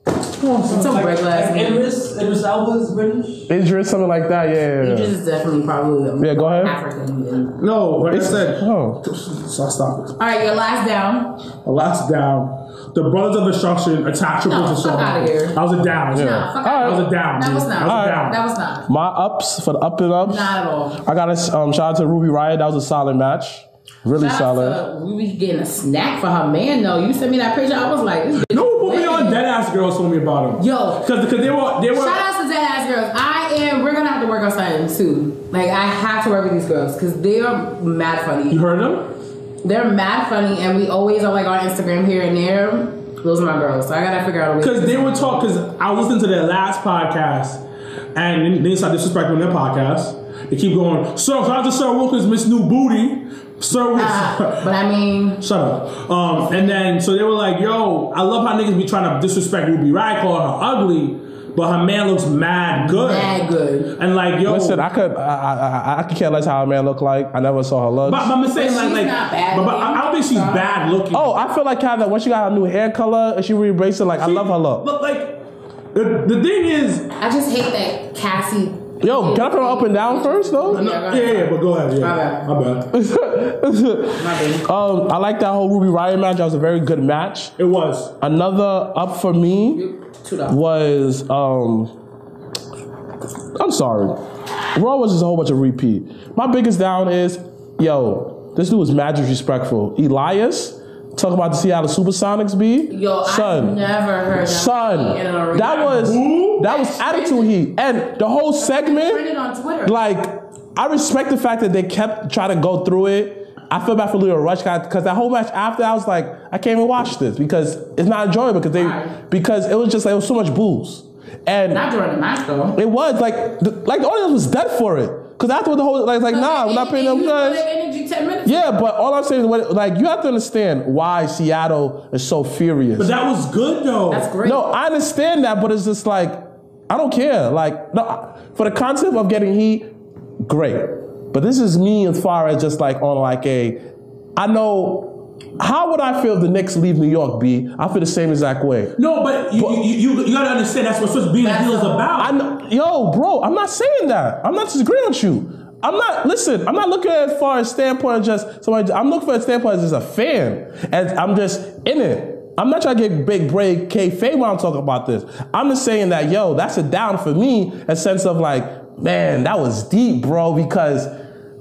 Speaker 3: It's a regular ass name.
Speaker 5: Idris Elba's British?
Speaker 4: Idris, something like that, yeah.
Speaker 3: Idris is definitely probably
Speaker 4: go ahead.
Speaker 3: African.
Speaker 2: No, like I said.
Speaker 4: Oh.
Speaker 2: So stop it.
Speaker 3: All right, your last down.
Speaker 2: Last down. The Brothers of Destruction attacked Triple H.
Speaker 3: Fuck out of here.
Speaker 2: That was a down.
Speaker 3: Yeah.
Speaker 2: That was a down.
Speaker 3: That was not. That was not.
Speaker 4: My ups for the up and ups.
Speaker 3: Not at all.
Speaker 4: I got to shout out to Ruby Riott. That was a solid match. Really solid.
Speaker 3: We be getting a snack for her man though. You sent me that picture. I was like, this
Speaker 2: no one put me on. Deadass Girls told me about him.
Speaker 3: Yo,
Speaker 2: because they were.
Speaker 3: Shout out to Deadass Girls. We're gonna have to work on something too. Like I have to work with these girls because they are mad funny.
Speaker 2: You heard them?
Speaker 3: They're mad funny, and we always are like on Instagram here and there. Those are my girls, so I gotta figure out a way.
Speaker 2: Because they were talking. Because I was listening to their last podcast, and they start disrespecting their podcast. They keep going. So shout out to Sir Wilkins, Miss New Booty. Sir,
Speaker 3: but I mean,
Speaker 2: shut up. And then so they were like, "Yo, I love how niggas be trying to disrespect Ruby Riott, calling her ugly, but her man looks mad good, And like, yo,
Speaker 4: listen, I could care less how her man look like. I never saw her looks.
Speaker 2: But I'm saying like,
Speaker 3: not bad
Speaker 2: but I don't think she's bad looking.
Speaker 4: Oh, I feel like that when she got her new hair color and she re-embraced it. Like I love her look.
Speaker 2: But like, the thing is,
Speaker 3: I just hate that Cassie.
Speaker 4: Yo, can I put her up and down first though?
Speaker 2: Yeah, but go ahead. Yeah, my bad.
Speaker 4: I like that whole Ruby Riott match. That was a very good match.
Speaker 2: It was.
Speaker 4: Another up for me was I'm sorry. Raw was just a whole bunch of repeat. My biggest down is, yo, this dude was mad disrespectful. Elias, talk about the Seattle Supersonics beat.
Speaker 3: Yo, I've never heard that.
Speaker 4: Son, that was attitude heat. And the whole segment,
Speaker 3: on Twitter.
Speaker 4: like, I respect the fact that they kept trying to go through it. I feel bad for Leo Rush because that whole match after, I was like, I can't even watch this because it's not enjoyable because it was just like, it was so much booze. And
Speaker 3: not during the match though.
Speaker 4: It was like the audience was dead for it. Cause after the whole like nah, we're not paying them guys.
Speaker 3: Energy 10 minutes.
Speaker 4: Yeah, but all I'm saying is like you have to understand why Seattle is so furious.
Speaker 2: But that was good though.
Speaker 3: That's great.
Speaker 4: No, I understand that, but it's just like I don't care. Like no, for the concept of getting heat, great. But this is me as far as just like on like I know. How would I feel if the Knicks leave New York, B? I feel the same exact way.
Speaker 2: No, but you gotta understand that's what supposed being a heel is about.
Speaker 4: Yo, bro, I'm not saying that. I'm not disagreeing with you. I'm not looking at it as far as standpoint of just somebody. I'm looking for a standpoint as just a fan. And I'm just in it. I'm not trying to get big break kayfabe when I'm talking about this. I'm just saying that, yo, that's a down for me, a sense of like, man, that was deep, bro, because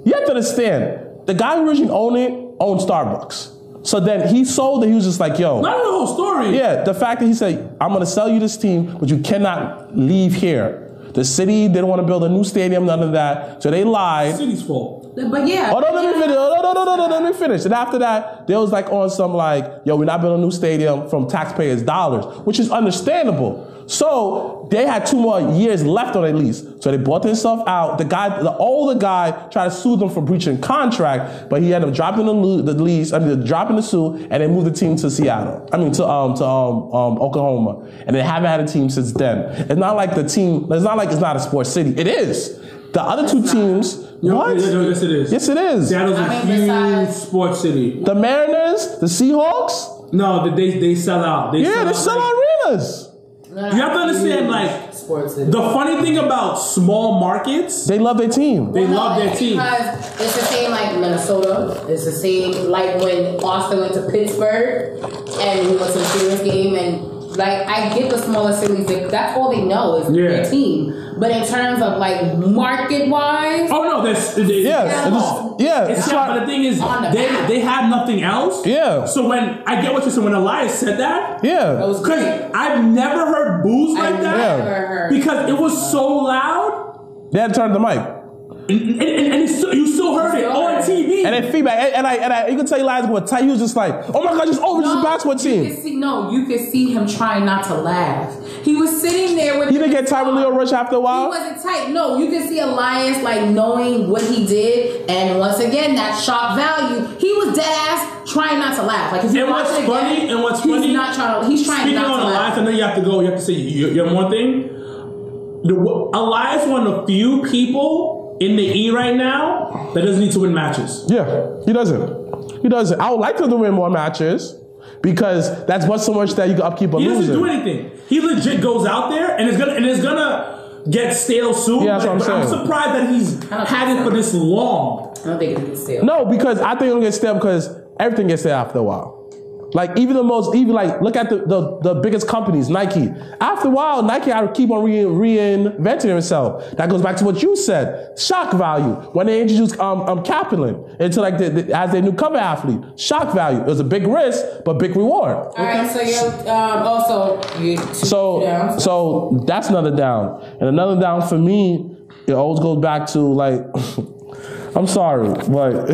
Speaker 4: you have to understand, the guy who originally owned Starbucks. So then he sold it, he was just like, yo.
Speaker 2: Not the whole story.
Speaker 4: Yeah, the fact that he said, I'm going to sell you this team, but you cannot leave here. The city didn't want to build a new stadium, none of that. So they lied.
Speaker 2: The city's full.
Speaker 3: But yeah.
Speaker 4: Oh, no, let me finish. No, let me finish. And after that, they was like on some like, yo, we're not building a new stadium from taxpayers' dollars, which is understandable. So they had 2 more years left on their lease. So they bought themselves out. The older guy tried to sue them for breaching contract, but he ended up dropping dropping the suit, and they moved the team to Seattle. to Oklahoma. And they haven't had a team since then. It's not like it's not a sports city. It is. The other two teams, what?
Speaker 2: Yes, it is.
Speaker 4: Yes, it is.
Speaker 2: Seattle's a huge sports city.
Speaker 4: The Mariners, the Seahawks?
Speaker 2: No, they sell out. They
Speaker 4: sell out arenas.
Speaker 2: You have to understand, like, the funny thing about small markets,
Speaker 4: they love their team.
Speaker 2: They love their team.
Speaker 3: Because it's the same like Minnesota. It's the same like when Austin went to Pittsburgh. and we went to the Steelers game, and like I get the smaller cities. That's all they know is their team. But in terms of like market wise,
Speaker 2: oh no, but the thing is, they had nothing else.
Speaker 4: Yeah.
Speaker 2: So when I get what you're saying, when Elias said that,
Speaker 3: because
Speaker 2: I've never heard boos like that.
Speaker 3: Never heard.
Speaker 2: Because it was so loud.
Speaker 4: They had to turn the mic.
Speaker 2: And you still heard it on TV.
Speaker 4: And then feedback. And I you can tell Elias was tight. He was just like, oh my God, just over this basketball team.
Speaker 3: You could see him trying not to laugh. He was sitting there with.
Speaker 4: He didn't get tired with Leo Rush after a while?
Speaker 3: He wasn't tight. No, you can see Elias like knowing what he did. And once again, that shock value. He was dead ass trying not to laugh. Like, if you watch it again, he's not trying to, he's trying
Speaker 2: speaking
Speaker 3: not to
Speaker 2: on
Speaker 3: laugh.
Speaker 2: Elias, I know you have to go. You have to say one thing. Elias one of the few people in the E right now that doesn't need to win matches.
Speaker 4: Yeah, he doesn't. I would like to win more matches because that's what's so much that you can upkeep a losing.
Speaker 2: He doesn't do anything. He legit goes out there and it's gonna get stale soon.
Speaker 4: Yeah, that's what I'm saying.
Speaker 2: I'm surprised that he's had it for this long.
Speaker 3: I don't think it'll get stale.
Speaker 4: No, because I think it'll get stale because everything gets stale after a while. Like look at the biggest companies, Nike. After a while, Nike had to keep on reinventing himself. That goes back to what you said, shock value. When they introduced Kaplan into like as their new cover athlete, shock value. It was a big risk, but big reward.
Speaker 3: All right, so you're
Speaker 4: so that's another down, and another down for me. It always goes back to like. I'm sorry, but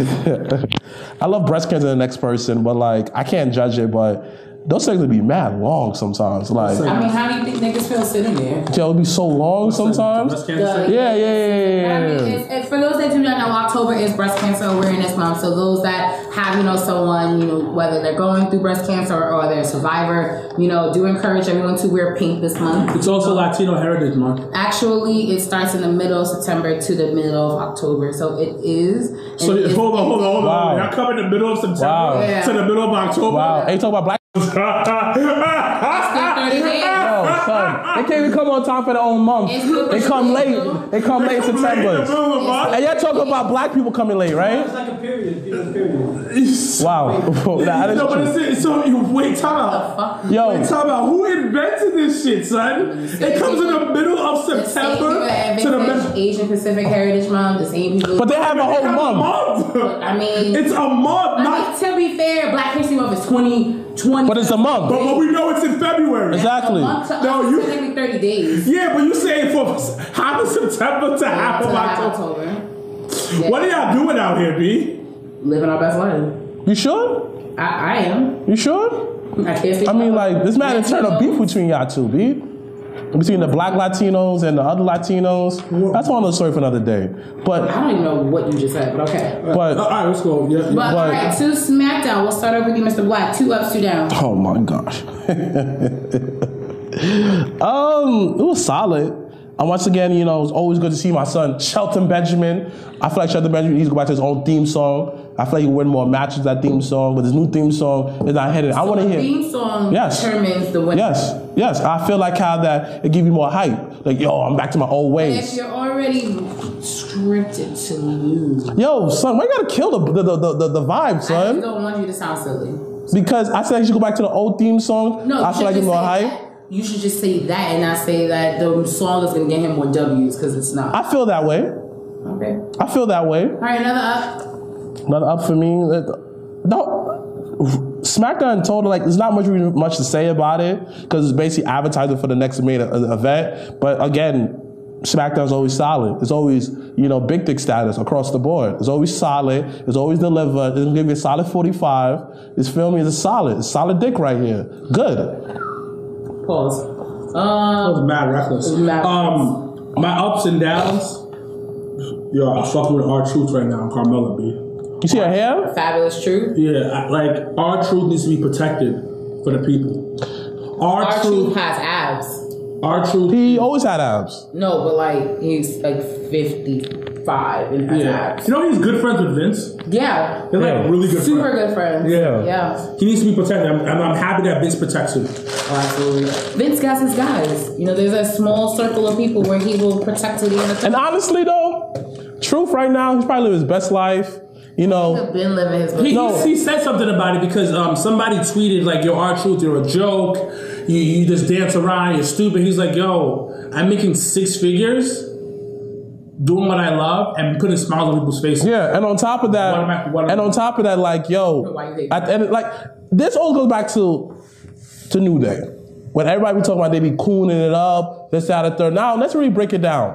Speaker 4: I love breast cancer in the next person, but like I can't judge it, but those things would be mad long sometimes. Like,
Speaker 3: I mean, how do you think niggas feel sitting there?
Speaker 4: Yeah, it would be so long sometimes. Yeah.
Speaker 3: I mean, for those that do not know, October is Breast Cancer Awareness Month. So those that have, someone, whether they're going through breast cancer or they're a survivor, do encourage everyone to wear pink this month.
Speaker 2: It's also Latino Heritage Month.
Speaker 3: Actually, it starts in the middle of September to the middle of October. So it is.
Speaker 2: So hold on.
Speaker 4: Wow.
Speaker 2: Y'all come in the middle of September to the middle of October.
Speaker 4: Wow. Ain't talking about black.
Speaker 3: Still 30 days.
Speaker 4: No, son. They can't even come on time for their own month. They come late. They come late in September. And y'all talking about black people coming late, right?
Speaker 5: It's like a period.
Speaker 4: Wow.
Speaker 2: Wait, time out. Who invented this shit, son? It comes in the middle of September to the
Speaker 3: Asian Pacific Heritage Month. The same people.
Speaker 4: But they have a whole month.
Speaker 3: I mean,
Speaker 2: it's a month.
Speaker 3: To be fair, Black History Month is 2020.
Speaker 4: But it's a month.
Speaker 2: But we know it's in February.
Speaker 4: Exactly.
Speaker 3: Technically 30 days.
Speaker 2: Yeah, but you say from half of September to half of October. Yeah. What are y'all doing out here, B?
Speaker 3: Living our best life.
Speaker 4: You sure?
Speaker 3: I am.
Speaker 4: You sure?
Speaker 3: I can't say.
Speaker 4: I mean, like, this man internal beef between y'all two, B. Between the black Latinos and the other Latinos. That's one other story for another day. But
Speaker 3: I don't even know what you just said, but okay.
Speaker 4: But
Speaker 2: all right, let's go. Yeah.
Speaker 3: But all right, to SmackDown. We'll start over with you, Mr. Black. 2 ups, 2 downs.
Speaker 4: Oh my gosh. It was solid. And once again, it was always good to see my son, Shelton Benjamin. I feel like Shelton Benjamin needs to go back to his own theme song. I feel like he win more matches with that theme song, but his new theme song is not hitting. I want to hear.
Speaker 3: The theme song determines the winner.
Speaker 4: Yes. I feel like how that it give you more hype. Like, yo, I'm back to my old ways.
Speaker 3: And if you're already scripted to lose.
Speaker 4: Yo, son, why you gotta kill the vibe, son?
Speaker 3: I just don't want you to sound silly.
Speaker 4: Because I said you should go back to the old theme song.
Speaker 3: No,
Speaker 4: I feel like it's more hype.
Speaker 3: You should just say that and not say that the song is going to get him more W's, because it's not.
Speaker 4: I feel that way.
Speaker 3: Okay.
Speaker 4: I feel that way.
Speaker 3: All right, another up.
Speaker 4: Another up for me. SmackDown in total, like, there's not much to say about it because it's basically advertising for the next main event. But again, SmackDown's always solid. It's always, big dick status across the board. It's always solid. It's always delivered. It's gonna give you a solid 45. This film is solid. It's solid dick right here. Good.
Speaker 3: Pause.
Speaker 2: That was mad reckless. My ups and downs. Yo, I'm fucking with R-Truth right now. I'm Carmella, B.
Speaker 4: You see her hair?
Speaker 3: Fabulous Truth.
Speaker 2: Yeah, R-Truth needs to be protected for the people.
Speaker 3: R-Truth has abs.
Speaker 2: R-Truth.
Speaker 4: He always had abs.
Speaker 3: No, but he's 55 and has abs.
Speaker 2: He's good friends with Vince.
Speaker 3: Yeah.
Speaker 2: They're really good
Speaker 3: Super
Speaker 2: friends.
Speaker 3: good friends.
Speaker 2: Yeah. He needs to be protected. I'm happy that Vince protects him.
Speaker 3: Oh, absolutely. Vince got his guys. There's a small circle of people where he will protect to the end of the
Speaker 4: And honestly, though, Truth right now, he's probably living his best life. you know.
Speaker 3: He's been living his
Speaker 2: He said something about it because somebody tweeted like, "Yo, R-Truth, you're a joke. You just dance around. You're stupid." He's like, "Yo, I'm making 6 figures, doing what I love, and putting smiles on people's faces."
Speaker 4: Yeah, and on top of that, like, yo, like this all goes back to New Day. When everybody be talking about they be cooning it up, this, that, and third. Now, let's really break it down.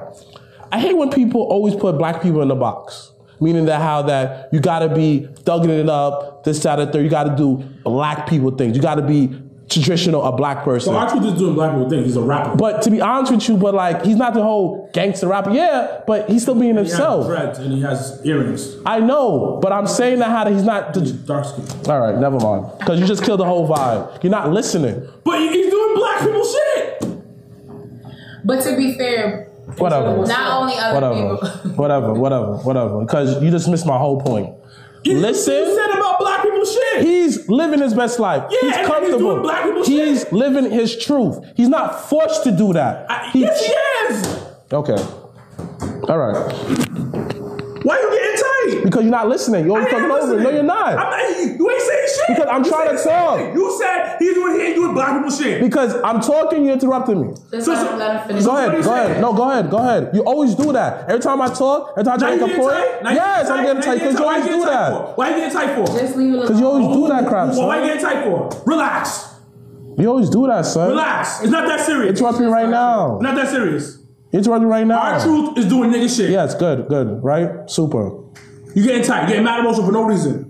Speaker 4: I hate when people always put black people in the box. Meaning that how that you gotta be thugging it up, this, that, and third. You gotta do black people things. You gotta be traditional, a black person.
Speaker 2: So R-Truth is doing black people things. He's a rapper.
Speaker 4: But to be honest with you, but like, he's not the whole gangster rapper. Yeah, but he's still being himself.
Speaker 2: He has dreads and he has earrings.
Speaker 4: I know, but I'm saying that how that he's not
Speaker 2: dark skin.
Speaker 4: All right, never mind. Because you just killed the whole vibe. You're not listening.
Speaker 2: But he's doing black people shit.
Speaker 3: But to be fair,
Speaker 4: whatever.
Speaker 3: Not only other people.
Speaker 4: Whatever. Because you just missed my whole point. Listen.
Speaker 2: You said about black people shit.
Speaker 4: He's living his best life.
Speaker 2: Yeah,
Speaker 4: he's comfortable.
Speaker 2: He's doing black people
Speaker 4: he's
Speaker 2: shit.
Speaker 4: living his truth. He's not forced to do that.
Speaker 2: Yes, he is.
Speaker 4: Okay. All right.
Speaker 2: Why you getting tight?
Speaker 4: Because you're not listening. You're always talking over it. No, you're not.
Speaker 2: You ain't saying shit.
Speaker 4: Because I'm trying to talk.
Speaker 2: You said he ain't doing black people shit.
Speaker 4: Because I'm talking, you interrupted me.
Speaker 3: Let him finish.
Speaker 4: Go ahead. No, go ahead. You always do that. Every time I talk, every time I try to make a point. Yes, I'm getting tight because you always do that.
Speaker 2: Why you getting tight for?
Speaker 3: Just leave it alone.
Speaker 4: Because you always do that crap, son.
Speaker 2: Why you getting tight for? Relax.
Speaker 4: You always do that, son.
Speaker 2: Relax. It's not that serious.
Speaker 4: Interrupt me right now.
Speaker 2: Not that serious.
Speaker 4: Interrupt me right now.
Speaker 2: R-Truth is doing nigga shit.
Speaker 4: Yes, good, right? Super.
Speaker 2: You getting tight. You getting mad emotional for no reason.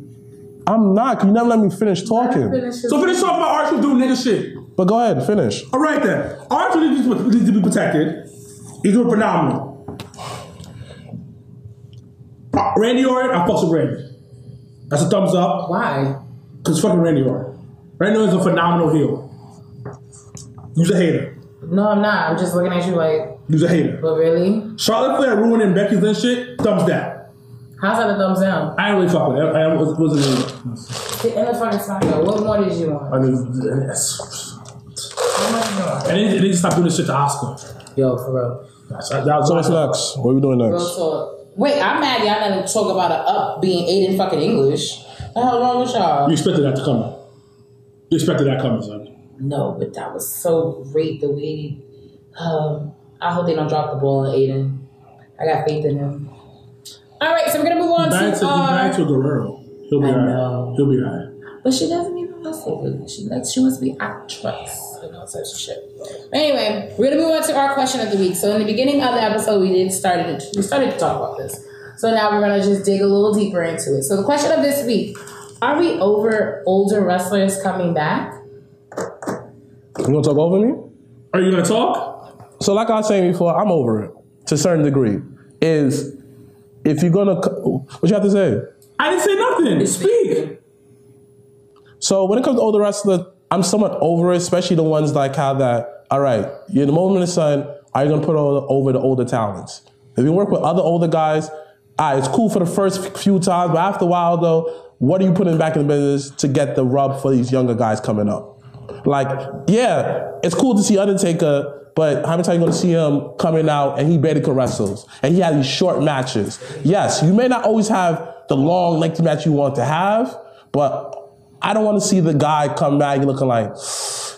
Speaker 4: I'm not. You never let me finish talking.
Speaker 2: So finish talking about R-Truth doing nigga shit.
Speaker 4: But go ahead, finish.
Speaker 2: All right then. R-Truth needs to be protected. He's doing phenomenal. Randy Orton, I fucks with Randy. That's a thumbs up.
Speaker 3: Why?
Speaker 2: Because fucking Randy Orton. Randy Orton's a phenomenal heel. You's a hater.
Speaker 3: No, I'm not. I'm just looking at you like.
Speaker 2: You's a hater.
Speaker 3: But really?
Speaker 2: Charlotte Flair ruining Becky Lynch shit. Thumbs down.
Speaker 3: How's that a thumbs down?
Speaker 2: I ain't really fuck with it. I wasn't really.
Speaker 3: In the fucking smackdown. What more did you want?
Speaker 2: I mean,
Speaker 3: How much you want?
Speaker 2: and they just stopped doing this shit to Oscar.
Speaker 3: Yo, for real.
Speaker 4: So what's next? What are we doing next?
Speaker 3: Real talk. Wait, I'm mad y'all didn't talk about a up being Aiden fucking English. What the hell wrong with y'all?
Speaker 2: You expected that to come. You expected that coming, son.
Speaker 3: No, but that was so great the way. I hope they don't drop the ball on Aiden. I got faith in him. All right, so we're gonna move on to.
Speaker 2: He's married to a Guerrero. He'll be alright. He'll be alright.
Speaker 3: But she doesn't even wrestle really. She wants to be actress and all types of shit. Anyway, we're gonna move on to our question of the week. So in the beginning of the episode, we started to talk about this. So now we're gonna just dig a little deeper into it. So the question of this week: are we over older wrestlers coming back?
Speaker 4: You gonna talk over me?
Speaker 2: Are you gonna talk?
Speaker 4: So like I was saying before, I'm over it to a certain degree. If you're gonna, what you have to say?
Speaker 2: I didn't say nothing. Speak.
Speaker 4: So when it comes to older wrestlers, I'm somewhat over it, especially the ones like how that, all right, you're in the moment of the sun, are you gonna put over the older talents? If you work with other older guys, it's cool for the first few times, but after a while though, what are you putting back in the business to get the rub for these younger guys coming up? Like, yeah, it's cool to see Undertaker, but how many times are you going to see him coming out and he barely can wrestle? And he had these short matches. Yes, you may not always have the long, lengthy match you want to have, but I don't want to see the guy come back looking like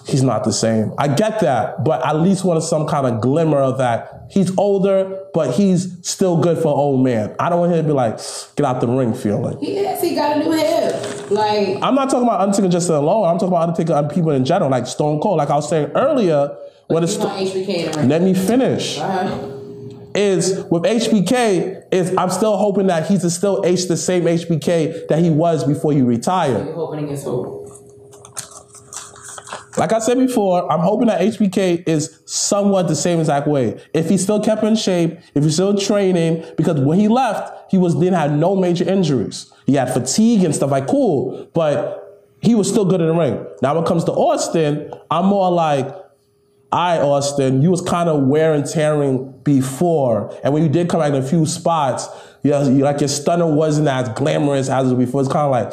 Speaker 4: he's not the same. I get that, but I at least want some kind of glimmer of that. He's older, but he's still good for an old man. I don't want him to be like, get out the ring feeling.
Speaker 3: He got a new hip. Like,
Speaker 4: I'm not talking about Undertaker just alone. I'm talking about Undertaker and people in general, like Stone Cold. Like I was saying earlier, when it's
Speaker 3: HBK
Speaker 4: let me finish. Is with HBK, I'm still hoping that he's still the same HBK that he was before he retired.
Speaker 3: You're hoping against who?
Speaker 4: Like I said before, I'm hoping that HBK is somewhat the same exact way. If he still kept in shape, if he's still training, because when he left, didn't have no major injuries. He had fatigue and stuff like cool, but he was still good in the ring. Now when it comes to Austin, I'm more like, all right, Austin, you was kind of wear and tearing before, and when you did come back in a few spots, like your stunner wasn't as glamorous as it was before. It's kind of like,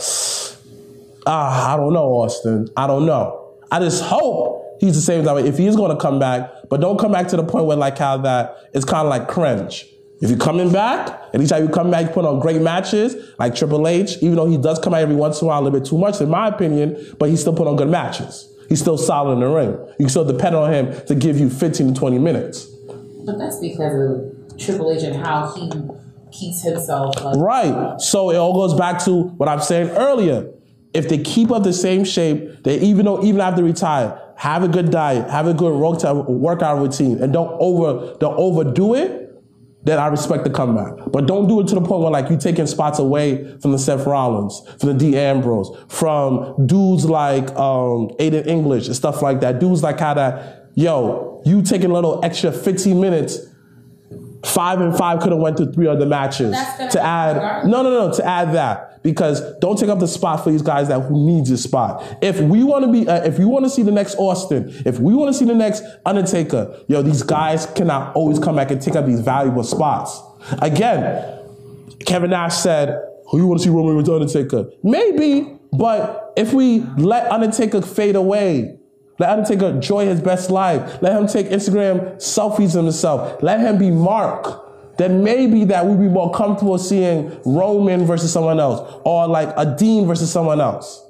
Speaker 4: I don't know, Austin. I don't know. I just hope he's the same way if he's going to come back, but don't come back to the point where like how that it's kind of like cringe. If you're coming back, and each time you come back, you put on great matches, like Triple H, even though he does come out every once in a while a little bit too much, in my opinion, but he still put on good matches. He's still solid in the ring. You can still depend on him to give you 15 to 20 minutes.
Speaker 3: But that's because of Triple H and how he keeps himself.
Speaker 4: Right. So it all goes back to what I'm saying earlier. If they keep up the same shape, they even after retire, have a good diet, have a good workout routine, and don't overdo it, then I respect the comeback. But don't do it to the point where like you taking spots away from the Seth Rollins, from the D. Ambrose, from dudes like Aiden English and stuff like that. Dudes like how that, you taking a little extra 15 minutes, 5 and 5 could have went to 3 other matches to add. To add that. Because don't take up the spot for these guys who needs a spot. If we want to be, if you want to see the next Austin, if we want to see the next Undertaker, these guys cannot always come back and take up these valuable spots. Again, Kevin Nash said, "Who you want to see Roman Reigns Undertaker?" Maybe, but if we let Undertaker fade away, let Undertaker enjoy his best life, let him take Instagram selfies of himself, let him be Mark, then maybe that we'd be more comfortable seeing Roman versus someone else, or like a Dean versus someone else.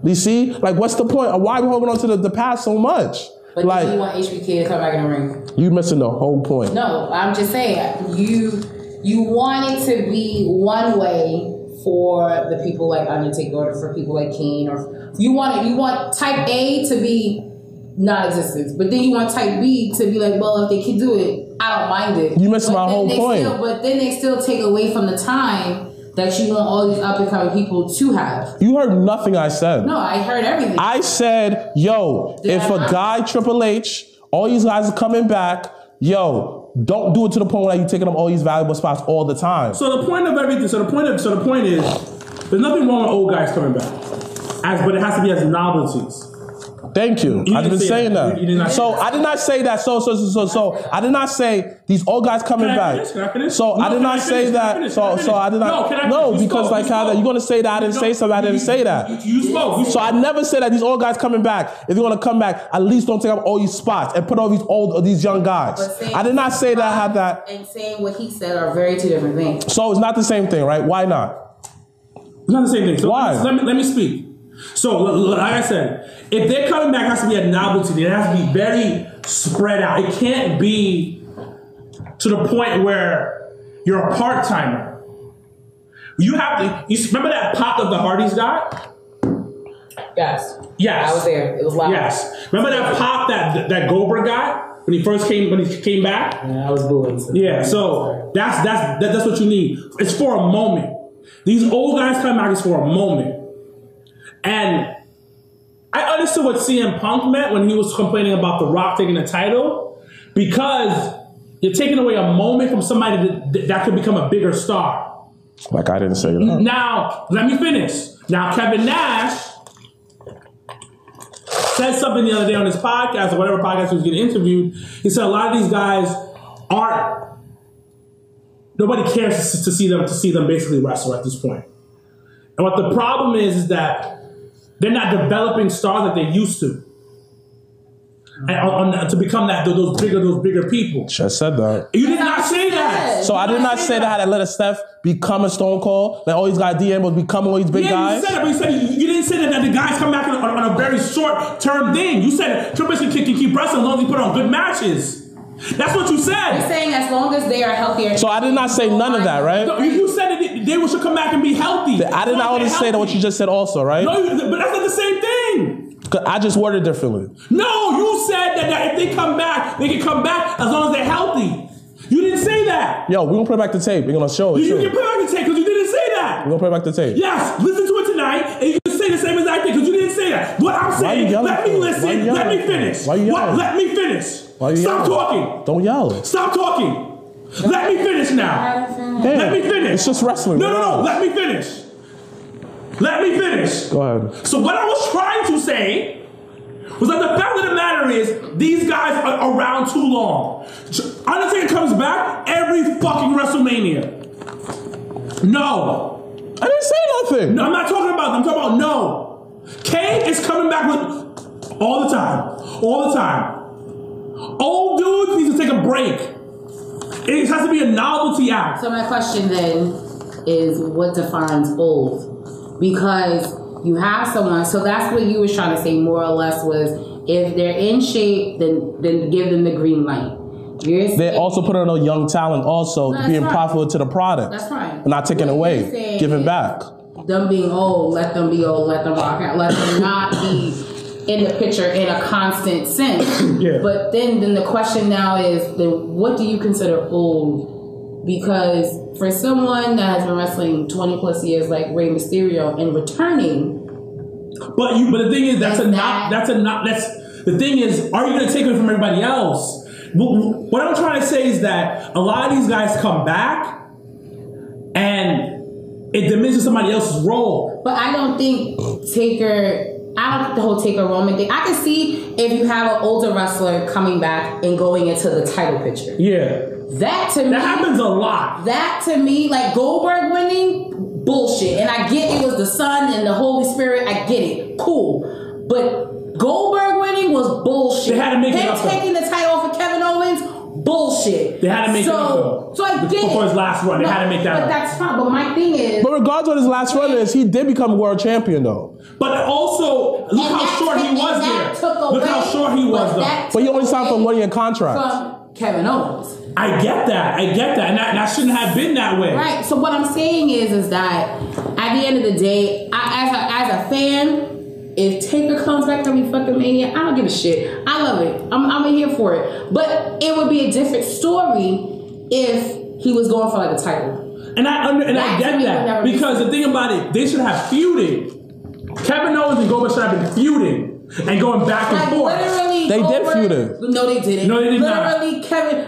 Speaker 4: You see? Like, what's the point? Why are we holding on to the past so much?
Speaker 3: But like, do you want HBK to come back in the ring? You
Speaker 4: missing the whole point.
Speaker 3: No, I'm just saying, you want it to be one way for the people like Undertaker or for people like Kane, or you want type A to be non-existent, but then you want type B to be like, well, if they can do it, I don't mind it.
Speaker 4: You missed my whole point.
Speaker 3: But then they still take away from the time that you want all these up and coming people to have.
Speaker 4: You heard nothing I said.
Speaker 3: No, I heard everything.
Speaker 4: I said, if a guy Triple H, all these guys are coming back, don't do it to the point where you're taking up all these valuable spots all the time.
Speaker 2: So the point of everything, so the point is, there's nothing wrong with old guys coming back, but it has to be as novelties.
Speaker 4: Thank you. I've been saying that. I did not say that. So I did not say these old guys coming back. So I did not say that. So I did not. No, because like how you're gonna say that I didn't say something. I didn't say that.
Speaker 2: You spoke.
Speaker 4: So I never said that these old guys coming back. If you're gonna come back, at least don't take up all these spots and put all these young guys. I did not say that I have that.
Speaker 3: And saying what he said are very two different things.
Speaker 4: So it's not the same thing, right? Why not?
Speaker 2: It's not the same thing. So
Speaker 4: why?
Speaker 2: Let me speak. So, like I said, if they're coming back, it has to be a novelty. It has to be very spread out. It can't be to the point where you're a part-timer. You remember that pop that the Hardys got?
Speaker 3: Yes.
Speaker 2: Yes.
Speaker 3: I was there. It was loud.
Speaker 2: Yes. Remember that pop that Goldberg got when he came back?
Speaker 3: Yeah, I was booing.
Speaker 2: Yeah, so that's what you need. It's for a moment. These old guys coming back is for a moment. And I understood what CM Punk meant when he was complaining about The Rock taking the title, because you're taking away a moment from somebody that could become a bigger star.
Speaker 4: Like I didn't say that.
Speaker 2: Now, let me finish. Now, Kevin Nash said something the other day on his podcast, or whatever podcast he was getting interviewed. He said a lot of these guys nobody cares to see them basically wrestle at this point. And what the problem is that they're not developing stars that they used to, and to become those bigger people.
Speaker 4: Just said that.
Speaker 2: You did not say that.
Speaker 4: So I did not say that. I let a Steph become a Stone Cold. That all these guys DM was becoming all these big guys.
Speaker 2: You said it, but you didn't say that the guys come back on a very short term thing. You said Triple H can keep wrestling as long as he put on good matches. That's what you said.
Speaker 3: You're saying as long as they are healthier.
Speaker 4: So I did not say none of that, right?
Speaker 2: No, you said that they should come back and be healthy.
Speaker 4: I did not only say that what you just said also, right?
Speaker 2: No, but that's not the same thing.
Speaker 4: I just worded differently.
Speaker 2: No, you said that if they come back, they can come back as long as they're healthy. You didn't say that.
Speaker 4: Yo, we're going to play back the tape. We're going to show it.
Speaker 2: You can play back the tape because you didn't say that.
Speaker 4: We're going to play back the tape.
Speaker 2: Yes, listen to it tonight and you can say the same exact thing because you didn't say that. What I'm saying, let me listen, let me finish.
Speaker 4: Why you yelling?
Speaker 2: Let me finish. Stop talking.
Speaker 4: Don't yell.
Speaker 2: Stop talking. Let me finish now.
Speaker 4: Damn,
Speaker 2: let me finish.
Speaker 4: It's just wrestling.
Speaker 2: No. Let me finish. Let me finish.
Speaker 4: Go ahead.
Speaker 2: So what I was trying to say was that the fact of the matter is these guys are around too long. Undertaker comes back every fucking WrestleMania. No.
Speaker 4: I didn't say nothing.
Speaker 2: No, I'm not talking about them. I'm talking about no. Kane is coming back with all the time. All the time. Old dudes need to take a break. It has to be a novelty act.
Speaker 3: So my question then is, what defines old? Because you have someone, so that's what you were trying to say more or less was, if they're in shape, then give them the green light.
Speaker 4: They also put on a young talent also, being profitable to the product.
Speaker 3: That's right.
Speaker 4: Not taking away, giving back.
Speaker 3: Them being old, let them be old, let them rock out, let them not be in the picture in a constant sense.
Speaker 2: Yeah.
Speaker 3: But then the question now is, then what do you consider old? Because for someone that has been wrestling 20 plus years like Rey Mysterio and returning,
Speaker 2: but the thing is, the thing is, are you going to take it from everybody else? What I'm trying to say is that a lot of these guys come back and it diminishes somebody else's role.
Speaker 3: But I don't think the whole Taker Roman thing. I can see if you have an older wrestler coming back and going into the title picture.
Speaker 2: Yeah.
Speaker 3: That
Speaker 2: happens a lot.
Speaker 3: That to me, like Goldberg winning, bullshit. And I get it was the Son and the Holy Spirit. I get it. Cool. But Goldberg winning was bullshit.
Speaker 2: They had to make it up.
Speaker 3: Him taking the title off of Kevin Owens, bullshit.
Speaker 2: They had to make it up.
Speaker 3: So I get
Speaker 2: before his last run, they had to make that up.
Speaker 3: But that's fine. But my thing is,
Speaker 4: but regardless of his last run is, he did become world champion though.
Speaker 2: But also, look how short he was there. Look how short he was though.
Speaker 4: But he only signed for 1 year contract.
Speaker 3: From Kevin Owens.
Speaker 2: I get that, and that shouldn't have been that way.
Speaker 3: Right. So what I'm saying is that at the end of the day, as a fan, if Taker comes back every fucking Mania, I don't give a shit. I love it. I'm here for it. But it would be a different story if he was going for like a title.
Speaker 2: And I get that, because the thing about it, they should have feuded. Kevin Owens and Goldberg should have been feuding and going back and forth.
Speaker 4: They did feud it.
Speaker 3: No, they didn't.
Speaker 2: No, they did not.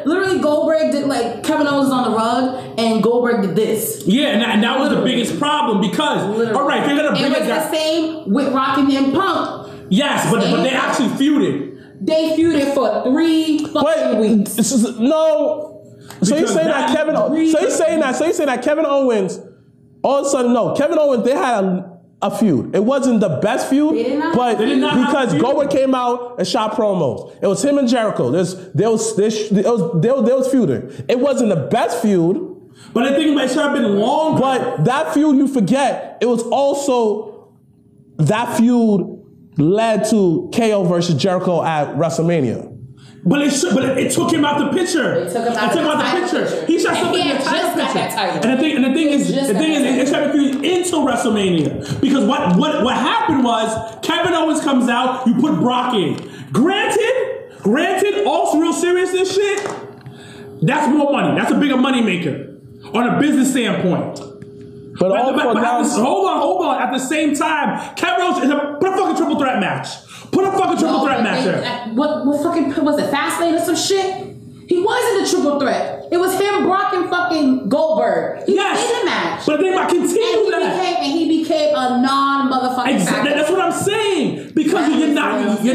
Speaker 3: Literally Goldberg did, like, Kevin Owens was on the rug and Goldberg did this.
Speaker 2: Yeah, and that was the biggest problem because, all right, they're going to bring it
Speaker 3: the same with Rock and Punk.
Speaker 2: Yes, but they actually feuded.
Speaker 3: They feuded for 3 fucking weeks.
Speaker 4: No. So you're saying that Kevin Owens, all of a sudden, no, Kevin Owens, they had a feud. It wasn't the best feud, but because Goldberg came out and shot promos. It was him and Jericho. They was feuding. It wasn't the best feud.
Speaker 2: But the thing about it should have been longer.
Speaker 4: But that feud, you forget, it was also, that feud led to KO versus Jericho at WrestleMania.
Speaker 2: But it took him out the picture.
Speaker 3: It took him out the picture.
Speaker 2: He shot something in the title picture. And the thing is, it shot into WrestleMania. Because what happened was, Kevin Owens comes out, you put Brock in. Granted, all real seriousness shit, that's more money. That's a bigger money maker on a business standpoint. But hold on. At the same time, Kevin Owens, put a fucking triple threat match. Put a fucking triple threat match there.
Speaker 3: What fucking was it? Fastlane or some shit? He wasn't a triple threat. It was him, Brock, and fucking Goldberg. He was in the match.
Speaker 2: But the thing about continue that.
Speaker 3: And he became a non-motherfucking factor.
Speaker 2: That's what I'm saying. Because you're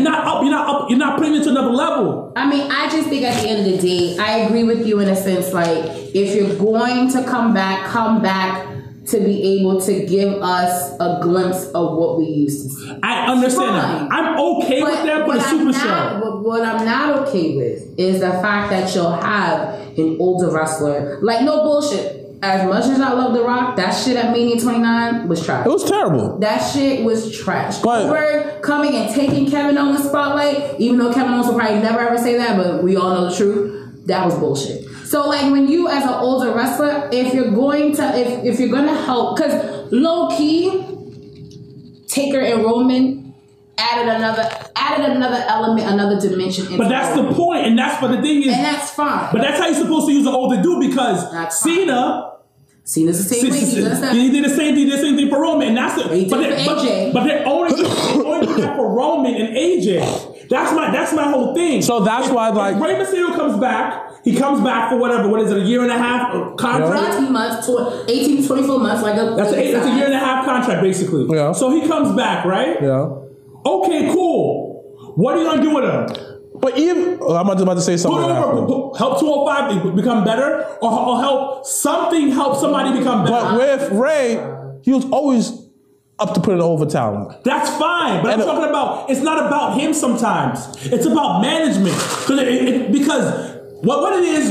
Speaker 2: not putting it to another level.
Speaker 3: I mean, I just think at the end of the day, I agree with you in a sense, like, if you're going to come back to be able to give us a glimpse of what we used to see.
Speaker 2: I understand that. I'm okay with that, but a super show.
Speaker 3: But what I'm not okay with is the fact that you'll have an older wrestler. Like, no bullshit. As much as I love The Rock, that shit at Mania 29 was trash.
Speaker 4: It was terrible.
Speaker 3: That shit was trash.
Speaker 4: But
Speaker 3: Goldberg coming and taking Kevin Owens' spotlight, even though Kevin Owens will probably never ever say that, but we all know the truth. That was bullshit. So, like, when you, as an older wrestler, if you're gonna help, because low key, Taker and Roman added another element, another dimension.
Speaker 2: But that's the point, and that's what the thing is.
Speaker 3: And that's fine.
Speaker 2: But that's how you're supposed to use an older dude, because
Speaker 3: Cena's the same way.
Speaker 2: He did the same thing for Roman, and that's it. But they're only doing that for Roman and AJ. That's my whole thing.
Speaker 4: So that's why, like,
Speaker 2: Rey Mysterio comes back. He comes back for whatever. What is it? A year and a half contract?
Speaker 3: 18 months, 18 to 24 months. That's
Speaker 2: a year and a half contract, basically.
Speaker 4: Yeah.
Speaker 2: So he comes back, right?
Speaker 4: Yeah.
Speaker 2: Okay, cool. What are you gonna do with him?
Speaker 4: But even I'm about to say something.
Speaker 2: Help 205 become better, or help somebody become better.
Speaker 4: But with Ray, he was always up to putting over talent.
Speaker 2: That's fine, but I'm talking about, it's not about him sometimes. It's about management. Because what it is,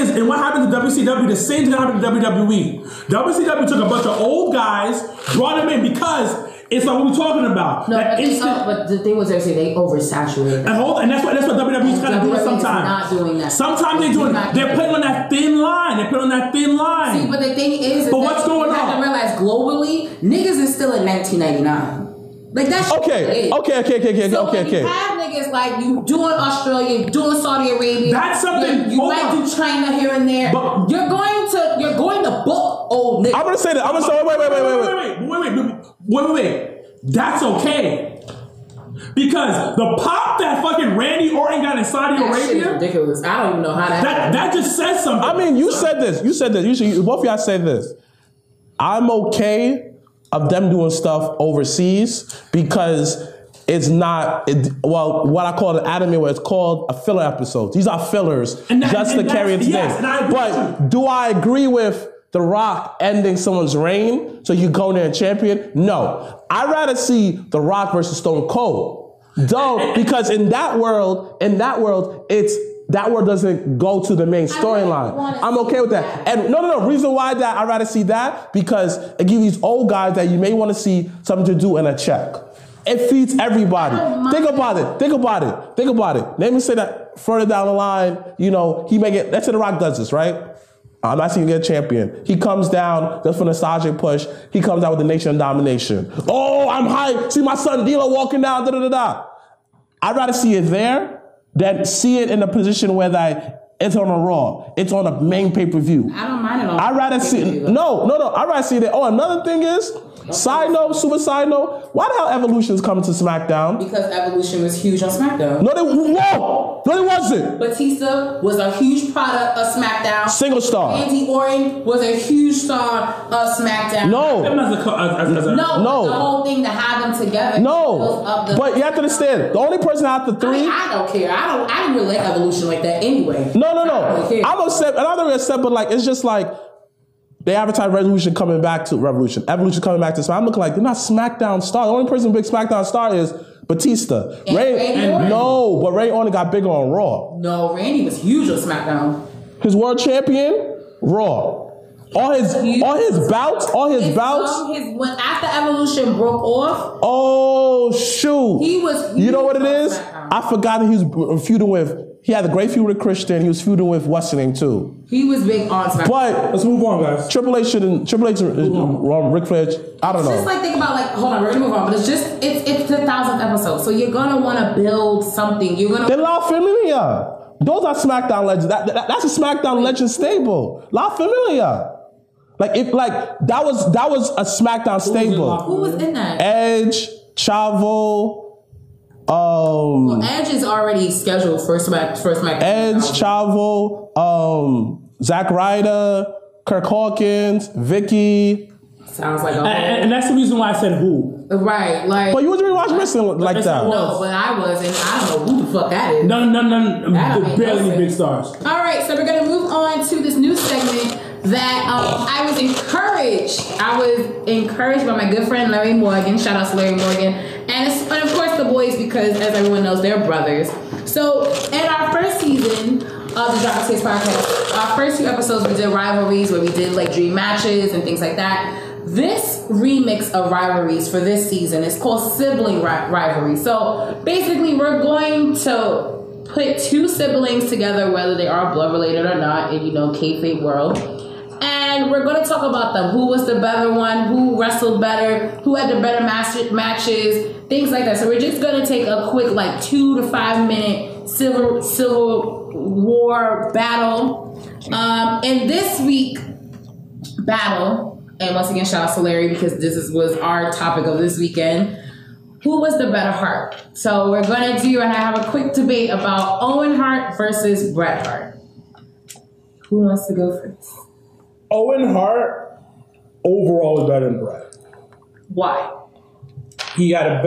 Speaker 2: and what happened to WCW, the same thing happened to WWE. WCW took a bunch of old guys, brought them in because it's like what we're talking about.
Speaker 3: No, but the thing was they oversaturated.
Speaker 2: And that's what WWE's kind of doing sometimes.
Speaker 3: Not doing that.
Speaker 2: Sometimes they're playing on that thin line. They're playing on that thin line.
Speaker 3: See, but the thing is
Speaker 2: what's going on?
Speaker 3: You have to realize globally, niggas is still in 1999. Like that's
Speaker 4: okay.
Speaker 3: So when you have niggas like you doing Australia, doing Saudi Arabia,
Speaker 2: that's something.
Speaker 3: You might do China here and there. But you're going to book old niggas.
Speaker 4: I'm gonna say that. I'm gonna say
Speaker 2: wait. That's okay. Because the pop that fucking Randy Orton got in Saudi Arabia,
Speaker 3: shit is ridiculous. I don't even know how
Speaker 2: that just says something.
Speaker 4: I mean, you said this. Both of y'all said this. I'm okay of them doing stuff overseas because it's not, what I call an anime where it's called a filler episode. These are fillers just to carry it today.
Speaker 2: Yes,
Speaker 4: but do I agree with The Rock ending someone's reign so you go there and champion? No. I'd rather see The Rock versus Stone Cold. Because in that world, that world doesn't go to the main storyline. I'm okay with that. And no. Reason why that I'd rather see that because it gives these old guys that you may want to see something to do in a check. It feeds everybody. Think about it. Let me say that further down the line, he may get. Let's say The Rock does this, right? I'm not seeing him get a champion. He comes down, just for nostalgic push. He comes out with the Nation of Domination. Oh, I'm hyped. See my son D'Lo walking down. I'd rather see it there than see it in a position where it's on a Raw. It's on a main pay-per-view.
Speaker 3: I don't mind it on
Speaker 4: I'd rather see it. No. I'd rather see that. Oh, another thing is, super side note, why the hell Evolution's coming to SmackDown?
Speaker 3: Because Evolution was huge on SmackDown.
Speaker 4: No, it wasn't.
Speaker 3: Batista was a huge product of SmackDown.
Speaker 4: Single star.
Speaker 3: Randy Orton was a huge star of SmackDown.
Speaker 4: No.
Speaker 3: The whole thing to have them together.
Speaker 4: No. But you have to understand, the only person out the three.
Speaker 3: I don't care. I didn't really like Evolution like that anyway.
Speaker 4: No. I'm upset, and I'm not really upset, but it's just like they advertise Evolution coming back to SmackDown. I'm looking like they're not SmackDown star. The only person big SmackDown star is Batista. But Ray only got bigger on Raw.
Speaker 3: No, Randy was huge on SmackDown.
Speaker 4: His world champion, Raw. All his bouts.
Speaker 3: When after Evolution broke off.
Speaker 4: Oh shoot!
Speaker 3: He was.
Speaker 4: You know what it is? I forgot that he was feuding with. He had a great feud with Christian. He was feuding with what's his name too.
Speaker 3: He was big on SmackDown.
Speaker 2: But let's move on, guys.
Speaker 4: Triple H and Ric Flair. I don't know.
Speaker 3: Just think about hold on, we're gonna move on. But it's the 1000th episode, so you're gonna want to build something.
Speaker 4: They're La Familia. Those are SmackDown legends. That's a SmackDown legend stable. La Familia. That was a SmackDown stable.
Speaker 3: Who was in that?
Speaker 4: Edge, Chavo.
Speaker 3: Edge is already scheduled for SmackDown.
Speaker 4: Edge, Chavo, Zack Ryder, Kirk Hawkins, Vicky.
Speaker 3: Sounds like
Speaker 2: and that's the reason why I said who.
Speaker 3: Right,
Speaker 4: But you wasn't really watching wrestling like that.
Speaker 3: No, but I was, and I don't know who the fuck that is.
Speaker 2: None. Barely any big stars.
Speaker 3: All right, so we're gonna move on to this new segment that I was encouraged by my good friend Larry Morgan. Shout out to Larry Morgan. And of course the boys, because as everyone knows, they're brothers. So in our first season of the Drop Taste podcast, our first few episodes we did rivalries where we did dream matches and things like that. This remix of rivalries for this season is called sibling rivalry. So basically we're going to put two siblings together, whether they are blood related or not, in kayfabe world. And we're going to talk about them. Who was the better one? Who wrestled better? Who had the better matches? Things like that. So we're just going to take a quick 2 to 5 minute civil war battle. And this week battle, and once again shout out to Larry because this was our topic of this weekend. Who was the better Hart? So we're going to have a quick debate about Owen Hart versus Bret Hart. Who wants to go first?
Speaker 2: Owen Hart overall is better than Bret.
Speaker 3: Why?
Speaker 2: He had a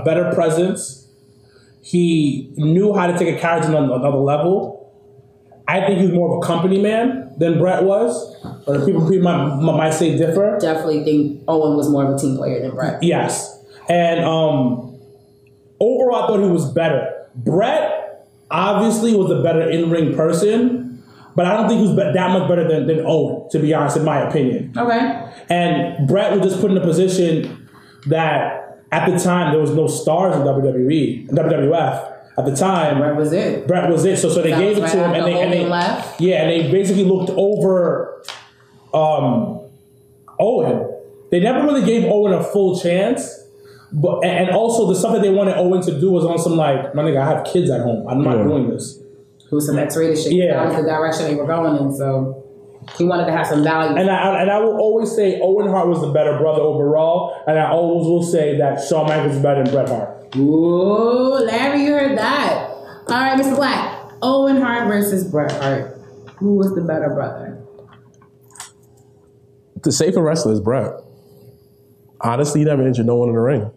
Speaker 2: better presence. He knew how to take a character to another level. I think he was more of a company man than Bret was. Or people might say differ.
Speaker 3: Definitely think Owen was more of a team player than Bret.
Speaker 2: Yes. And overall I thought he was better. Bret obviously was a better in-ring person, but I don't think he was that much better than Owen, to be honest, in my opinion.
Speaker 3: Okay.
Speaker 2: And Brett was just put in a position that at the time there was no stars in WWE, WWF. At the time,
Speaker 3: Brett was it.
Speaker 2: So they gave it to him, and they
Speaker 3: left.
Speaker 2: Yeah, and they basically looked over Owen. They never really gave Owen a full chance. But and also the stuff that they wanted Owen to do was on some like, my nigga, I have kids at home. I'm not doing this.
Speaker 3: It was some X-rated shit.
Speaker 2: Yeah.
Speaker 3: That was the direction they were going in, so he wanted to have some value.
Speaker 2: And I will always say Owen Hart was the better brother overall, and I always will say that Shawn Michaels is better than Bret Hart.
Speaker 3: Ooh, Larry, you heard that. All right, Mr. Black. Owen Hart versus Bret Hart. Who was the better brother?
Speaker 4: The safer wrestler is Bret. Honestly, he never injured no one in the ring.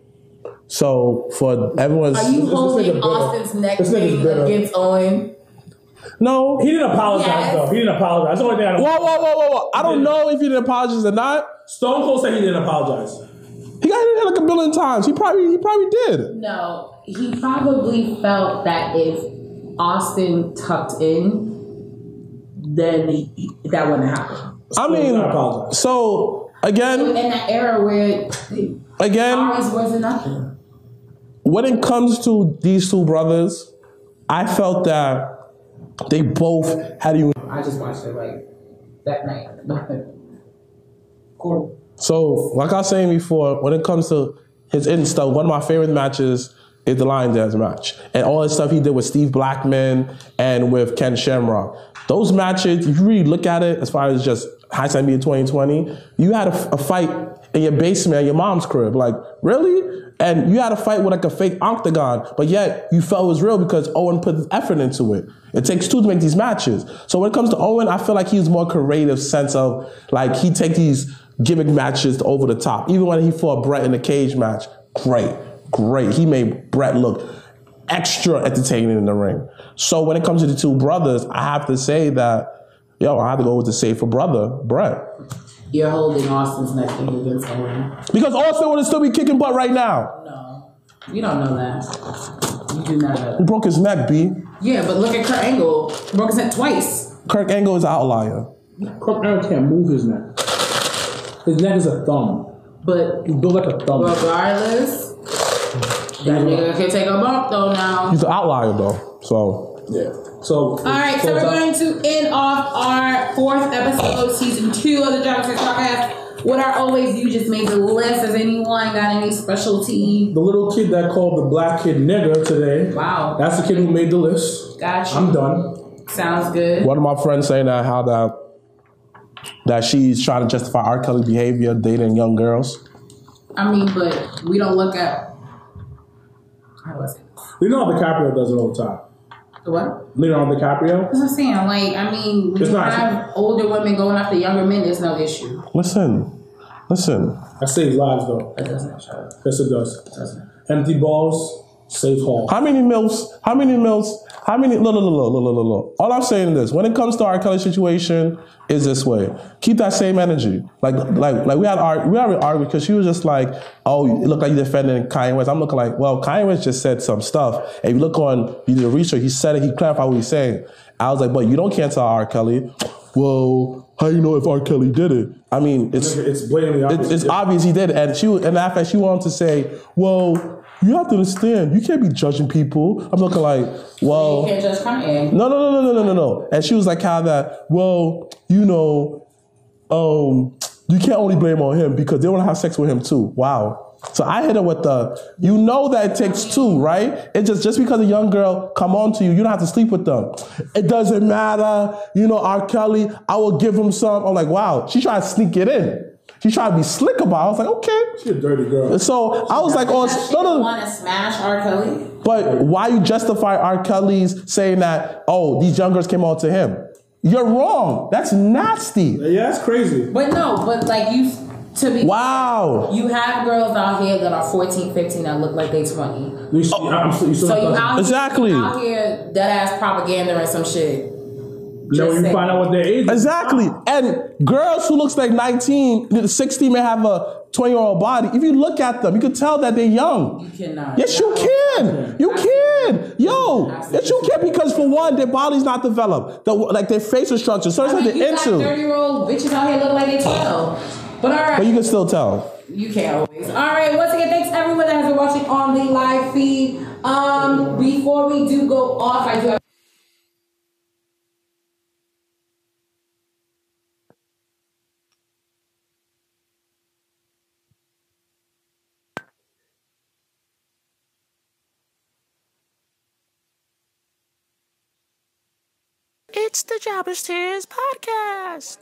Speaker 4: So for everyone's...
Speaker 3: Are you holding Austin's neck against Owen?
Speaker 4: No.
Speaker 2: He didn't apologize, though. He didn't apologize. That's the only thing I don't...
Speaker 4: Whoa. I don't know if he didn't apologize or not.
Speaker 2: Stone Cold said he didn't apologize.
Speaker 4: He got hit like a billion times. He probably did.
Speaker 3: No. He probably felt that if Austin tucked in, then that wouldn't happen.
Speaker 4: I mean, so, again...
Speaker 3: In that era where... Ours wasn't nothing.
Speaker 4: When it comes to these two brothers, I felt that they both had you.
Speaker 3: I just watched it like that night. Cool.
Speaker 4: So, like I was saying before, when it comes to his in stuff, one of my favorite matches is the Lion Dance match. And all the stuff he did with Steve Blackman and with Ken Shamrock. Those matches, if you really look at it, as far as just hindsight being 2020, you had a fight in your basement at your mom's crib. Like, really? And you had a fight with like a fake octagon, but yet you felt it was real because Owen put his effort into it. It takes two to make these matches. So when it comes to Owen, I feel like he's more creative sense of like he take these gimmick matches over the top. Even when he fought Bret in the cage match, great. He made Bret look extra entertaining in the ring. So when it comes to the two brothers, I have to say that, I have to go with the safer brother, Bret.
Speaker 3: You're holding Austin's neck against Owen.
Speaker 4: Because Austin would still be kicking butt right now.
Speaker 3: No. You don't know that. You do not know that.
Speaker 4: He broke his neck, B.
Speaker 3: Yeah, but look at Kurt Angle. He broke his neck twice.
Speaker 4: Kurt Angle is an outlier.
Speaker 2: Kurt Angle can't move his neck. His neck is a thumb.
Speaker 3: But
Speaker 2: he's built like a thumb.
Speaker 3: Regardless, that nigga can take a bump though now.
Speaker 4: He's an outlier though. So
Speaker 2: yeah. So
Speaker 3: alright, so we're going to end off our 4th episode, season 2 of the Drop Sex Podcast. What are always you just made the list? Has anyone got any specialty?
Speaker 2: The little kid that called the black kid nigger today.
Speaker 3: Wow.
Speaker 2: That's the kid who made the list.
Speaker 3: Gotcha.
Speaker 2: I'm done.
Speaker 3: Sounds good.
Speaker 4: One of my friends saying that how that she's trying to justify R. Kelly behavior dating young girls.
Speaker 3: I mean, but we don't look at... How was it?
Speaker 2: Leonardo DiCaprio does it all the time.
Speaker 3: What?
Speaker 2: Leonardo DiCaprio?
Speaker 3: That's what I'm saying. Like, I mean, when you have older women going after younger men, there's no issue.
Speaker 4: Listen.
Speaker 2: That saves lives, though.
Speaker 3: It doesn't, sure.
Speaker 2: Yes, it does.
Speaker 3: It doesn't.
Speaker 2: Empty balls, safe hall.
Speaker 4: How many milfs? Look. All I'm saying is this. When it comes to our Kelly situation, is this way. Keep that same energy. Like we had argued because she was just like, oh, you look like you defending Kanye West. I'm looking like, well, Kanye West just said some stuff. And if you look you did the research, he said it, he clarified what he's saying. I was like, but you don't cancel R. Kelly. Well, how you know if R. Kelly did it? I mean, it's
Speaker 2: blatantly obvious.
Speaker 4: It's obvious he did it. And after she wanted to say, well, you have to understand, you can't be judging people. I'm looking like, well...
Speaker 3: You can't judge Kanye.
Speaker 4: No. And she was like, how that, well, you can't only blame on him because they want to have sex with him too. Wow. So I hit her with that it takes two, right? It's just because a young girl come on to you, you don't have to sleep with them. It doesn't matter. R. Kelly, I will give him some. I'm like, wow. She tried to sneak it in. She tried to be slick about it. I was like, okay.
Speaker 2: She's a dirty girl.
Speaker 4: So I was like, oh,
Speaker 3: no. Want to smash R. Kelly?
Speaker 4: But why you justify R. Kelly's saying that, oh, these young girls came on to him? You're wrong. That's nasty.
Speaker 2: Yeah, that's crazy.
Speaker 3: But
Speaker 4: wow.
Speaker 3: You have girls out here that are 14, 15 that look like they 20.
Speaker 2: Exactly.
Speaker 3: Out here dead ass propaganda and some shit.
Speaker 2: No, you find out what their age is.
Speaker 4: Exactly. And girls who looks like 19, 16 may have a 20-year-old body. If you look at them, you can tell that they're young.
Speaker 3: You cannot.
Speaker 4: Yes, you can. You can. Yo, yes, you can, because for one, their body's not developed. Like their facial structure. So it's like they're into.
Speaker 3: You got 30-year-old bitches out here looking like they're 12. But all right.
Speaker 4: But you can still tell.
Speaker 3: You can't always. All right. Once again, thanks everyone that has been watching on the live feed. Before we do go off, I do have.
Speaker 1: It's the Jobbers Tears Podcast.